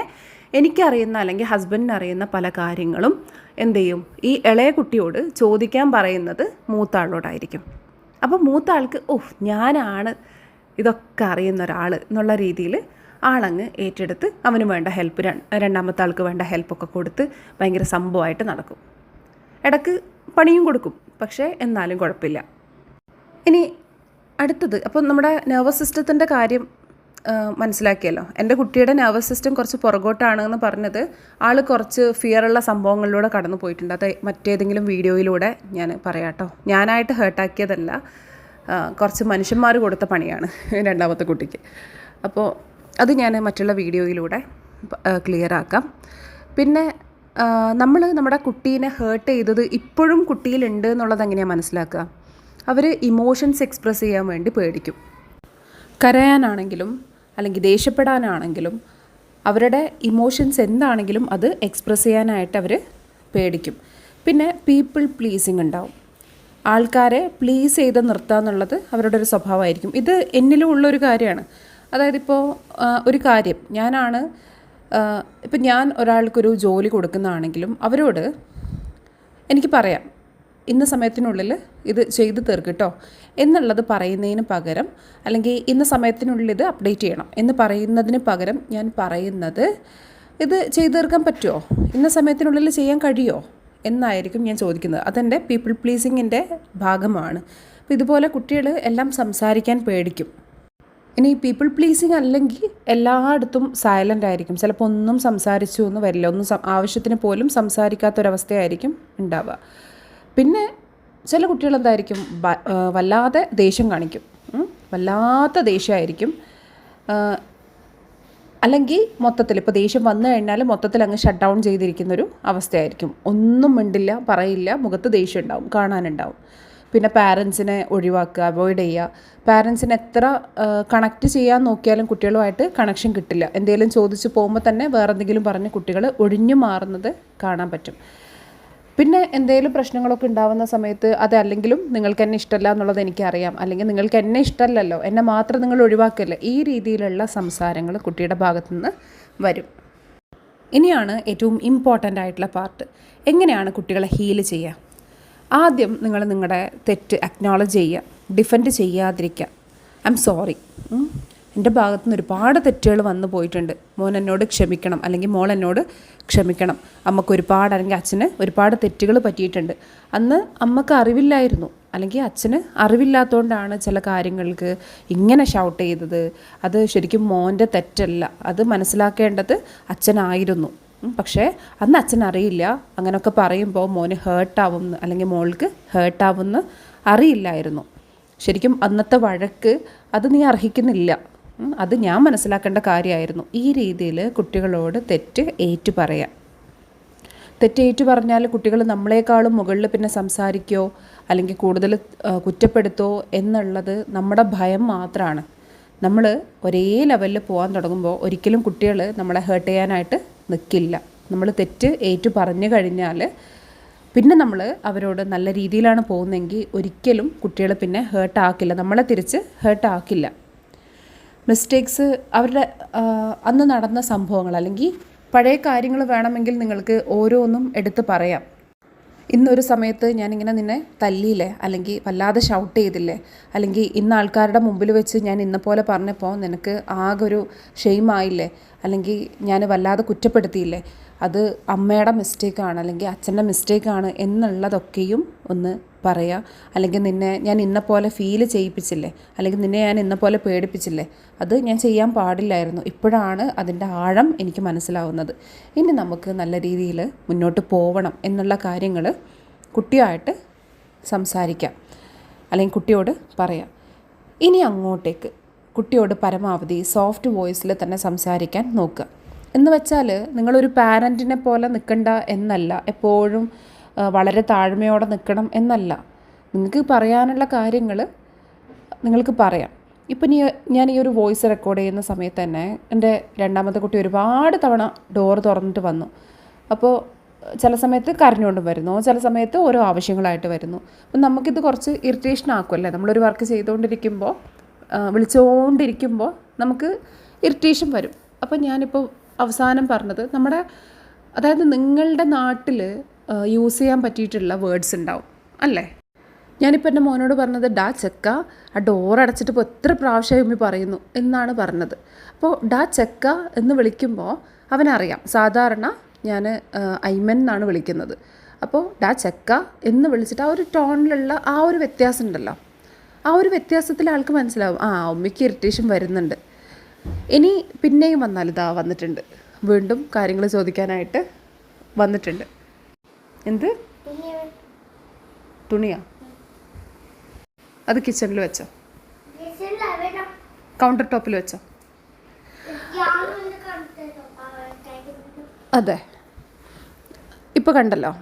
A: എനിക്കറിയുന്ന അല്ലെങ്കിൽ ഹസ്ബൻഡിന് അറിയുന്ന പല കാര്യങ്ങളും എന്ത് ചെയ്യും, ഈ ഇളയ കുട്ടിയോട് ചോദിക്കാൻ പറയുന്നത് മൂത്ത ആളോടായിരിക്കും. അപ്പോൾ മൂത്ത ആൾക്ക് ഞാനാണ് ഇതൊക്കെ അറിയുന്ന ഒരാൾ എന്നുള്ള രീതിയിൽ ആളങ്ങ് ഏറ്റെടുത്ത് അവന് വേണ്ട ഹെൽപ്പ്, 2ാമത്തെ ആൾക്ക് വേണ്ട ഹെൽപ്പൊക്കെ കൊടുത്ത് ഭയങ്കര സംഭവമായിട്ട് നടക്കും. ഇടയ്ക്ക് പണിയും കൊടുക്കും, പക്ഷേ എന്നാലും കുഴപ്പമില്ല. ഇനി അടുത്തത്, അപ്പോൾ നമ്മുടെ നെർവസ് സിസ്റ്റത്തിൻ്റെ കാര്യം മനസ്സിലാക്കിയല്ലോ. എൻ്റെ കുട്ടിയുടെ നെർവസ് സിസ്റ്റം കുറച്ച് പുറകോട്ടാണെന്ന് പറഞ്ഞത് ആൾ കുറച്ച് ഫിയറുള്ള സംഭവങ്ങളിലൂടെ കടന്നു പോയിട്ടുണ്ട്. അത് മറ്റേതെങ്കിലും വീഡിയോയിലൂടെ ഞാൻ പറയാം കേട്ടോ. ഞാനായിട്ട് ഹേർട്ടാക്കിയതല്ല, കുറച്ച് മനുഷ്യന്മാർ കൊടുത്ത പണിയാണ് 2ാമത്തെ കുട്ടിക്ക്. അപ്പോൾ അത് ഞാൻ മറ്റുള്ള വീഡിയോയിലൂടെ ക്ലിയർ ആക്കാം. പിന്നെ നമ്മൾ നമ്മുടെ കുട്ടീനെ ഹേർട്ട് ചെയ്തത് ഇപ്പോഴും കുട്ടിയിലുണ്ട് എന്നുള്ളത് എങ്ങനെയാണ് മനസ്സിലാക്കുക? അവർ ഇമോഷൻസ് എക്സ്പ്രസ് ചെയ്യാൻ വേണ്ടി പേടിക്കും. കരയാനാണെങ്കിലും അല്ലെങ്കിൽ ദേഷ്യപ്പെടാനാണെങ്കിലും അവരുടെ ഇമോഷൻസ് എന്താണെങ്കിലും അത് എക്സ്പ്രസ് ചെയ്യാനായിട്ട് അവർ പേടിക്കും. പിന്നെ പീപ്പിൾ പ്ലീസിങ് ഉണ്ടാവും. ആൾക്കാരെ പ്ലീസ് ചെയ്ത് നിർത്തുക എന്നുള്ളത് അവരുടെ ഒരു സ്വഭാവമായിരിക്കും. ഇത് എന്നിലും ഉള്ളൊരു കാര്യമാണ്. അതായത് ഇപ്പോൾ ഒരു കാര്യം ഇപ്പം ഞാൻ ഒരാൾക്കൊരു ജോലി കൊടുക്കുന്നതാണെങ്കിലും അവരോട് എനിക്ക് പറയാം, ഇന്ന സമയത്തിനുള്ളിൽ ഇത് ചെയ്ത് തീർക്കിട്ടോ എന്നുള്ളത് പറയുന്നതിന് പകരം, അല്ലെങ്കിൽ ഇന്ന സമയത്തിനുള്ളിൽ ഇത് അപ്ഡേറ്റ് ചെയ്യണം എന്ന് പറയുന്നതിന് പകരം ഞാൻ പറയുന്നത്, ഇത് ചെയ്ത് തീർക്കാൻ പറ്റുമോ, ഇന്ന സമയത്തിനുള്ളിൽ ചെയ്യാൻ കഴിയുമോ എന്നായിരിക്കും ഞാൻ ചോദിക്കുന്നത്. അതെൻ്റെ പീപ്പിൾ പ്ലീസിങ്ങിൻ്റെ ഭാഗമാണ്. അപ്പോൾ ഇതുപോലെ കുട്ടികൾ എല്ലാം സംസാരിക്കാൻ പേടിക്കും. ഇനി പീപ്പിൾ പ്ലീസിങ് അല്ലെങ്കിൽ എല്ലായിടത്തും സൈലൻ്റ് ആയിരിക്കും. ചിലപ്പോൾ ഒന്നും സംസാരിച്ചു എന്ന് വരില്ല, ആവശ്യത്തിന് പോലും സംസാരിക്കാത്തൊരവസ്ഥയായിരിക്കും ഉണ്ടാവുക. പിന്നെ ചില കുട്ടികൾ എന്തായിരിക്കും, വല്ലാതെ ദേഷ്യം കാണിക്കും, വല്ലാത്ത ദേഷ്യമായിരിക്കും. അല്ലെങ്കിൽ മൊത്തത്തിൽ ഇപ്പോൾ ദേഷ്യം വന്നു കഴിഞ്ഞാൽ മൊത്തത്തിൽ അങ്ങ് ഷട്ട് ഡൗൺ ചെയ്തിരിക്കുന്നൊരു അവസ്ഥയായിരിക്കും. ഒന്നും മിണ്ടില്ല, പറയില്ല, മുഖത്ത് ദേഷ്യം ഉണ്ടാവും, കാണാനുണ്ടാവും. പിന്നെ പാരൻസിനെ ഒഴിവാക്കുക, അവോയ്ഡ് ചെയ്യുക. പാരൻസിന് എത്ര കണക്റ്റ് ചെയ്യാൻ നോക്കിയാലും കുട്ടികളുമായിട്ട് കണക്ഷൻ കിട്ടില്ല. എന്തെങ്കിലും ചോദിച്ച് പോകുമ്പോൾ തന്നെ വേറെ എന്തെങ്കിലും പറഞ്ഞ് കുട്ടികൾ ഒഴിഞ്ഞു മാറുന്നത് കാണാൻ പറ്റും. പിന്നെ എന്തെങ്കിലും പ്രശ്നങ്ങളൊക്കെ ഉണ്ടാകുന്ന സമയത്ത് അതല്ലെങ്കിലും നിങ്ങൾക്ക് എന്നെ ഇഷ്ടമല്ല എന്നുള്ളത് എനിക്കറിയാം, അല്ലെങ്കിൽ നിങ്ങൾക്ക് എന്നെ ഇഷ്ടമല്ലല്ലോ, എന്നെ മാത്രം നിങ്ങൾ ഒഴിവാക്കല്ലേ, ഈ രീതിയിലുള്ള സംസാരങ്ങൾ കുട്ടിയുടെ ഭാഗത്തുനിന്ന് വരും. ഇനിയാണ് ഏറ്റവും ഇമ്പോർട്ടൻ്റ് ആയിട്ടുള്ള പാർട്ട്. എങ്ങനെയാണ് കുട്ടികളെ ഹീൽ ചെയ്യുക? ആദ്യം നിങ്ങൾ നിങ്ങളുടെ തെറ്റ് അക്നോളജ് ചെയ്യുക, ഡിഫെൻഡ് ചെയ്യാതിരിക്കുക. ഐ എം സോറി, എൻ്റെ ഭാഗത്തുനിന്ന് ഒരുപാട് തെറ്റുകൾ വന്നു പോയിട്ടുണ്ട്, മോൻ എന്നോട് ക്ഷമിക്കണം, അല്ലെങ്കിൽ മോൾ എന്നോട് ക്ഷമിക്കണം. അമ്മക്ക് ഒരുപാട്, അല്ലെങ്കിൽ അച്ഛന് ഒരുപാട് തെറ്റുകൾ പറ്റിയിട്ടുണ്ട്. അന്ന് അമ്മക്ക് അറിവില്ലായിരുന്നു, അല്ലെങ്കിൽ അച്ഛന് അറിവില്ലാത്തതുകൊണ്ടാണ് ചില കാര്യങ്ങൾക്ക് ഇങ്ങനെ ഷൗട്ട് ചെയ്തത്. അത് ശരിക്കും മോൻ്റെ തെറ്റല്ല, അത് മനസ്സിലാക്കേണ്ടത് അച്ഛനായിരുന്നു. പക്ഷേ അന്ന് അച്ഛനറിയില്ല. അങ്ങനെയൊക്കെ പറയുമ്പോൾ മോന് ഹേർട്ടാവുമെന്ന്, അല്ലെങ്കിൽ മോൾക്ക് ഹേർട്ടാവുമെന്ന് അറിയില്ലായിരുന്നു. ശരിക്കും അന്നത്തെ വഴക്ക് അത് നീ അർഹിക്കുന്നില്ല, അത് ഞാൻ മനസ്സിലാക്കേണ്ട കാര്യമായിരുന്നു. ഈ രീതിയിൽ കുട്ടികളോട് തെറ്റ് ഏറ്റു പറയാം. തെറ്റേറ്റു പറഞ്ഞാൽ കുട്ടികൾ നമ്മളെക്കാളും മുകളിൽ പിന്നെ സംസാരിക്കോ അല്ലെങ്കിൽ കൂടുതൽ കുറ്റപ്പെടുത്തോ എന്നുള്ളത് നമ്മുടെ ഭയം മാത്രമാണ്. നമ്മൾ ഒരേ ലെവലിൽ പോകാൻ തുടങ്ങുമ്പോൾ ഒരിക്കലും കുട്ടികൾ നമ്മളെ ഹേർട്ട് ചെയ്യാനായിട്ട് നിൽക്കില്ല. നമ്മൾ തെറ്റ് ഏറ്റു പറഞ്ഞു കഴിഞ്ഞാൽ പിന്നെ നമ്മൾ അവരോട് നല്ല രീതിയിലാണ് പോകുന്നതെങ്കിൽ ഒരിക്കലും കുട്ടികൾ പിന്നെ ഹേർട്ടാക്കില്ല, നമ്മളെ തിരിച്ച് ഹേർട്ടാക്കില്ല. മിസ്റ്റേക്സ് അവരുടെ അന്ന് നടന്ന സംഭവങ്ങൾ അല്ലെങ്കിൽ പഴയ കാര്യങ്ങൾ വേണമെങ്കിൽ നിങ്ങൾക്ക് ഓരോന്നും എടുത്ത് പറയാം. ഇന്നൊരു സമയത്ത് ഞാനിങ്ങനെ നിന്നെ തല്ലിയില്ലേ, അല്ലെങ്കിൽ വല്ലാതെ ഷൗട്ട് ചെയ്തില്ലേ, അല്ലെങ്കിൽ ഇന്ന് ആൾക്കാരുടെ മുമ്പിൽ വെച്ച് ഞാൻ ഇന്ന പോലെ പറഞ്ഞപ്പോൾ നിനക്ക് ആകെ ഒരു ഷെയിമായില്ലേ, അല്ലെങ്കിൽ ഞാൻ വല്ലാതെ കുറ്റപ്പെടുത്തിയില്ലേ, അത് അമ്മയുടെ മിസ്റ്റേക്കാണ് അല്ലെങ്കിൽ അച്ഛൻ്റെ മിസ്റ്റേക്കാണ് എന്നുള്ളതൊക്കെയും ഒന്ന് പറയുക. അല്ലെങ്കിൽ നിന്നെ ഞാൻ ഇന്ന പോലെ ഫീൽ ചെയ്യിപ്പിച്ചില്ലേ, അല്ലെങ്കിൽ നിന്നെ ഞാൻ ഇന്ന പോലെ പേടിപ്പിച്ചില്ലേ, അത് ഞാൻ ചെയ്യാൻ പാടില്ലായിരുന്നു, ഇപ്പോഴാണ് അതിൻ്റെ ആഴം എനിക്ക് മനസ്സിലാവുന്നത്, ഇനി നമുക്ക് നല്ല രീതിയിൽ മുന്നോട്ട് പോവണം എന്നുള്ള കാര്യങ്ങൾ കുട്ടിയായിട്ട് സംസാരിക്കാം, അല്ലെങ്കിൽ കുട്ടിയോട് പറയാം. ഇനി അങ്ങോട്ടേക്ക് കുട്ടിയോട് പരമാവധി സോഫ്റ്റ് വോയിസിൽ തന്നെ സംസാരിക്കാൻ നോക്കുക. എന്ന് വെച്ചാൽ നിങ്ങളൊരു പാരൻറ്റിനെ പോലെ നിൽക്കണ്ട എന്നല്ല, എപ്പോഴും വളരെ താഴ്മയോടെ നിൽക്കണം എന്നല്ല. നിങ്ങൾക്ക് പറയാനുള്ള കാര്യങ്ങൾ നിങ്ങൾക്ക് പറയാം. ഇപ്പം ഞാൻ ഈ ഒരു വോയിസ് റെക്കോർഡ് ചെയ്യുന്ന സമയത്ത് തന്നെ എൻ്റെ രണ്ടാമത്തെ കുട്ടി ഒരുപാട് തവണ ഡോർ തുറന്നിട്ട് വന്നു. അപ്പോൾ ചില സമയത്ത് കരഞ്ഞുകൊണ്ടും വരുന്നു, ചില സമയത്ത് ഓരോ ആവശ്യങ്ങളായിട്ട് വരുന്നു. അപ്പം നമുക്കിത് കുറച്ച് ഇറിറ്റേഷൻ ആക്കുമല്ലേ, നമ്മളൊരു വർക്ക് ചെയ്തുകൊണ്ടിരിക്കുമ്പോൾ വിളിച്ചുകൊണ്ടിരിക്കുമ്പോൾ നമുക്ക് ഇറിറ്റേഷൻ വരും. അപ്പം ഞാനിപ്പോൾ അവസാനം പറഞ്ഞത് അതായത് നിങ്ങളുടെ നാട്ടിൽ യൂസ് ചെയ്യാൻ പറ്റിയിട്ടുള്ള വേർഡ്സ് ഉണ്ടാവും അല്ലേ. ഞാനിപ്പോൾ എൻ്റെ മോനോട് പറഞ്ഞത് ഡാ ചെക്ക, ആ ഡോർ അടച്ചിട്ട് ഇപ്പോൾ എത്ര പ്രാവശ്യം ഉമ്മി പറയുന്നു എന്നാണ് പറഞ്ഞത്. അപ്പോൾ ഡാ ചെക്ക എന്ന് വിളിക്കുമ്പോൾ അവനറിയാം സാധാരണ ഞാൻ ഐമൻ എന്നാണ് വിളിക്കുന്നത്. അപ്പോൾ ഡാ ചെക്ക എന്ന് വിളിച്ചിട്ട് ആ ഒരു ടോണിലുള്ള ആ ഒരു വ്യത്യാസം ഉണ്ടല്ലോ, ആ ഒരു വ്യത്യാസത്തിൽ ആൾക്ക് മനസ്സിലാവും ഉമ്മയ്ക്ക് ഇറിറ്റേഷൻ വരുന്നുണ്ട്. ഇനി പിന്നെയും വന്നാൽ ഇതാ വന്നിട്ടുണ്ട്, വീണ്ടും കാര്യങ്ങൾ ചോദിക്കാനായിട്ട് വന്നിട്ടുണ്ട്. എന്ത് തുണിയാ? അത് കിച്ചണിൽ വെച്ചോ, കൗണ്ടർ ടോപ്പിൽ വെച്ചോ? അതെ, ഇപ്പോൾ കണ്ടല്ലോ.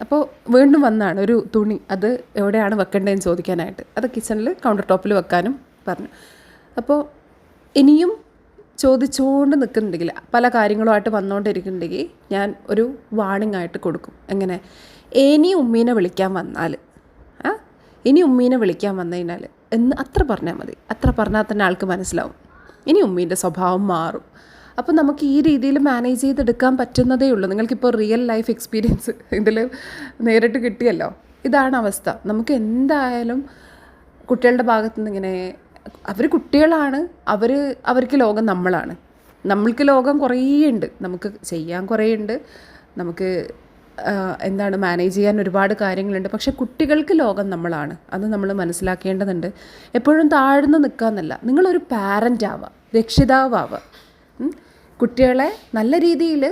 A: അപ്പോൾ വീണ്ടും വന്നാണ് ഒരു തുണി, അത് എവിടെയാണ് വെക്കേണ്ടതെന്ന് ചോദിക്കാനായിട്ട്. അത് കിച്ചണിൽ കൗണ്ടർ ടോപ്പിൽ വെക്കാനും പറഞ്ഞു. അപ്പോൾ ഇനിയും ചോദിച്ചുകൊണ്ട് നിൽക്കുന്നുണ്ടെങ്കിൽ, പല കാര്യങ്ങളുമായിട്ട് വന്നുകൊണ്ടിരിക്കുന്നുണ്ടെങ്കിൽ ഞാൻ ഒരു വാണിംഗ് ആയിട്ട് കൊടുക്കും. എങ്ങനെ? ഇനി ഉമ്മീനെ വിളിക്കാൻ വന്നാൽ ഇനി ഉമ്മീനെ വിളിക്കാൻ വന്നു കഴിഞ്ഞാൽ എന്ന് അത്ര പറഞ്ഞാൽ മതി. അത്ര പറഞ്ഞാൽ തന്നെ ആൾക്ക് മനസ്സിലാവും. ഇനി ഉമ്മീൻ്റെ സ്വഭാവം മാറും. അപ്പോൾ നമുക്ക് ഈ രീതിയിൽ മാനേജ് ചെയ്തെടുക്കാൻ പറ്റുന്നതേ ഉള്ളൂ. നിങ്ങൾക്കിപ്പോൾ റിയൽ ലൈഫ് എക്സ്പീരിയൻസ് ഇതിൽ നേരിട്ട് കിട്ടിയല്ലോ. ഇതാണ് അവസ്ഥ. നമുക്ക് എന്തായാലും കുട്ടികളുടെ ഭാഗത്തു നിന്ന് ഇങ്ങനെ അവർ കുട്ടികളാണ്, അവർക്ക് ലോകം നമ്മളാണ്. നമ്മൾക്ക് ലോകം കുറേ ഉണ്ട്, നമുക്ക് ചെയ്യാൻ കുറേ ഉണ്ട്, നമുക്ക് മാനേജ് ചെയ്യാൻ ഒരുപാട് കാര്യങ്ങളുണ്ട്. പക്ഷേ കുട്ടികൾക്ക് ലോകം നമ്മളാണ്. അത് നമ്മൾ മനസ്സിലാക്കേണ്ടതുണ്ട്. എപ്പോഴും താഴ്ന്നു നിൽക്കാമെന്നല്ല, നിങ്ങളൊരു പാരൻ്റ് ആവുക, രക്ഷിതാവാവുക, കുട്ടികളെ നല്ല രീതിയിൽ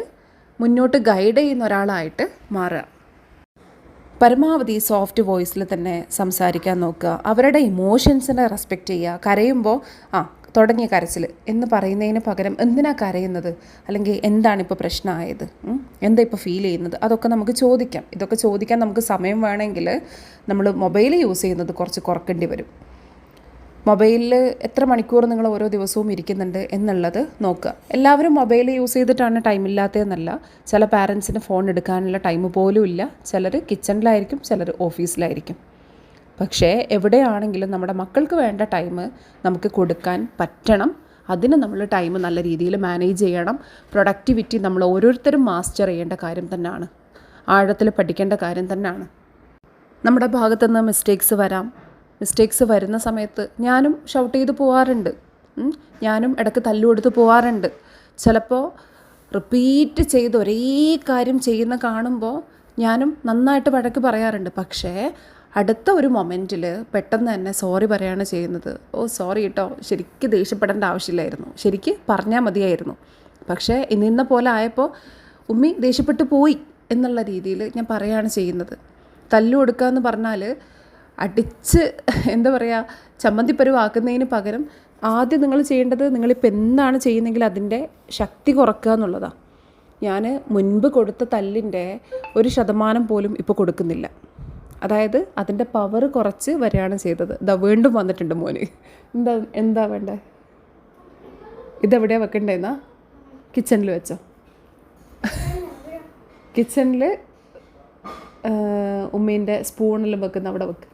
A: മുന്നോട്ട് ഗൈഡ് ചെയ്യുന്ന ഒരാളായിട്ട് മാറുക. പരമാവധി സോഫ്റ്റ് വോയിസിൽ തന്നെ സംസാരിക്കാൻ നോക്കുക. അവരുടെ ഇമോഷൻസിനെ റെസ്പെക്റ്റ് ചെയ്യുക. കരയുമ്പോൾ തുടങ്ങിയ കരച്ചിൽ എന്ന് പറയുന്നതിന് പകരം എന്തിനാ കരയുന്നത്, അല്ലെങ്കിൽ എന്താണിപ്പോൾ പ്രശ്നമായത്, എന്താ ഇപ്പോൾ ഫീൽ ചെയ്യുന്നത്, അതൊക്കെ നമുക്ക് ചോദിക്കാം. ഇതൊക്കെ ചോദിക്കാൻ നമുക്ക് സമയം വേണമെങ്കിൽ നമ്മൾ മൊബൈൽ യൂസ് ചെയ്യുന്നത് കുറച്ച് കുറക്കേണ്ടി വരും. മൊബൈലിൽ എത്ര മണിക്കൂർ നിങ്ങൾ ഓരോ ദിവസവും ഇരിക്കുന്നുണ്ട് എന്നുള്ളത് നോക്കുക. എല്ലാവരും മൊബൈൽ യൂസ് ചെയ്തിട്ടാണ് ടൈമില്ലാത്തതെന്നല്ല. ചില പാരൻസിന് ഫോൺ എടുക്കാനുള്ള ടൈം പോലും ഇല്ല. ചിലർ കിച്ചണിലായിരിക്കും, ചിലർ ഓഫീസിലായിരിക്കും. പക്ഷേ എവിടെയാണെങ്കിലും നമ്മുടെ മക്കൾക്ക് വേണ്ട ടൈം നമുക്ക് കൊടുക്കാൻ പറ്റണം. അതിന് നമ്മൾ ടൈം നല്ല രീതിയിൽ മാനേജ് ചെയ്യണം. പ്രൊഡക്ടിവിറ്റി നമ്മൾ ഓരോരുത്തരും മാസ്റ്റർ ചെയ്യേണ്ട കാര്യം തന്നെയാണ്, ആഴത്തിൽ പഠിക്കേണ്ട കാര്യം തന്നെയാണ്. നമ്മുടെ ഭാഗത്തുനിന്ന് മിസ്റ്റേക്സ് വരുന്ന സമയത്ത് ഞാനും ഷൗട്ട് ചെയ്ത് പോവാറുണ്ട്. ഞാനും ഇടയ്ക്ക് തല്ലുകൊടുത്ത് പോവാറുണ്ട്. ചിലപ്പോൾ റിപ്പീറ്റ് ചെയ്ത് ഒരേ കാര്യം ചെയ്യുന്ന കാണുമ്പോൾ ഞാനും നന്നായിട്ട് വഴക്ക് പറയാറുണ്ട്. പക്ഷേ അടുത്ത ഒരു മൊമെൻറ്റിൽ പെട്ടെന്ന് തന്നെ സോറി പറയുകയാണ് ചെയ്യുന്നത്. സോറി കേട്ടോ, ശരിക്ക് ദേഷ്യപ്പെടേണ്ട ആവശ്യമില്ലായിരുന്നു, ശരിക്ക് പറഞ്ഞാൽ മതിയായിരുന്നു. പക്ഷേ ഇന്ന പോലെ ആയപ്പോൾ ഉമ്മി ദേഷ്യപ്പെട്ടു പോയി എന്നുള്ള രീതിയിൽ ഞാൻ പറയുകയാണ് ചെയ്യുന്നത്. തല്ലു കൊടുക്കുക എന്ന് പറഞ്ഞാൽ അടിച്ച് ചമ്മന്തിപ്പരുവാക്കുന്നതിന് പകരം ആദ്യം നിങ്ങൾ ചെയ്യേണ്ടത്, നിങ്ങളിപ്പോൾ എന്താണ് ചെയ്യുന്നതെങ്കിൽ അതിൻ്റെ ശക്തി കുറക്കുക എന്നുള്ളതാണ്. ഞാൻ മുൻപ് കൊടുത്ത തല്ലിൻ്റെ 1% പോലും ഇപ്പോൾ കൊടുക്കുന്നില്ല. അതായത് അതിൻ്റെ പവർ കുറച്ച് വരികയാണ് ചെയ്തത്. വീണ്ടും വന്നിട്ടുണ്ട് മോന്. എന്താ വേണ്ടേ, ഇതെവിടെയാണ് വെക്കണ്ടേന്നാ? കിച്ചണിൽ വെച്ചോ. കിച്ചണിൽ ഉമ്മീൻ്റെ സ്പൂണെല്ലാം വെക്കുന്ന അവിടെ വെക്ക്.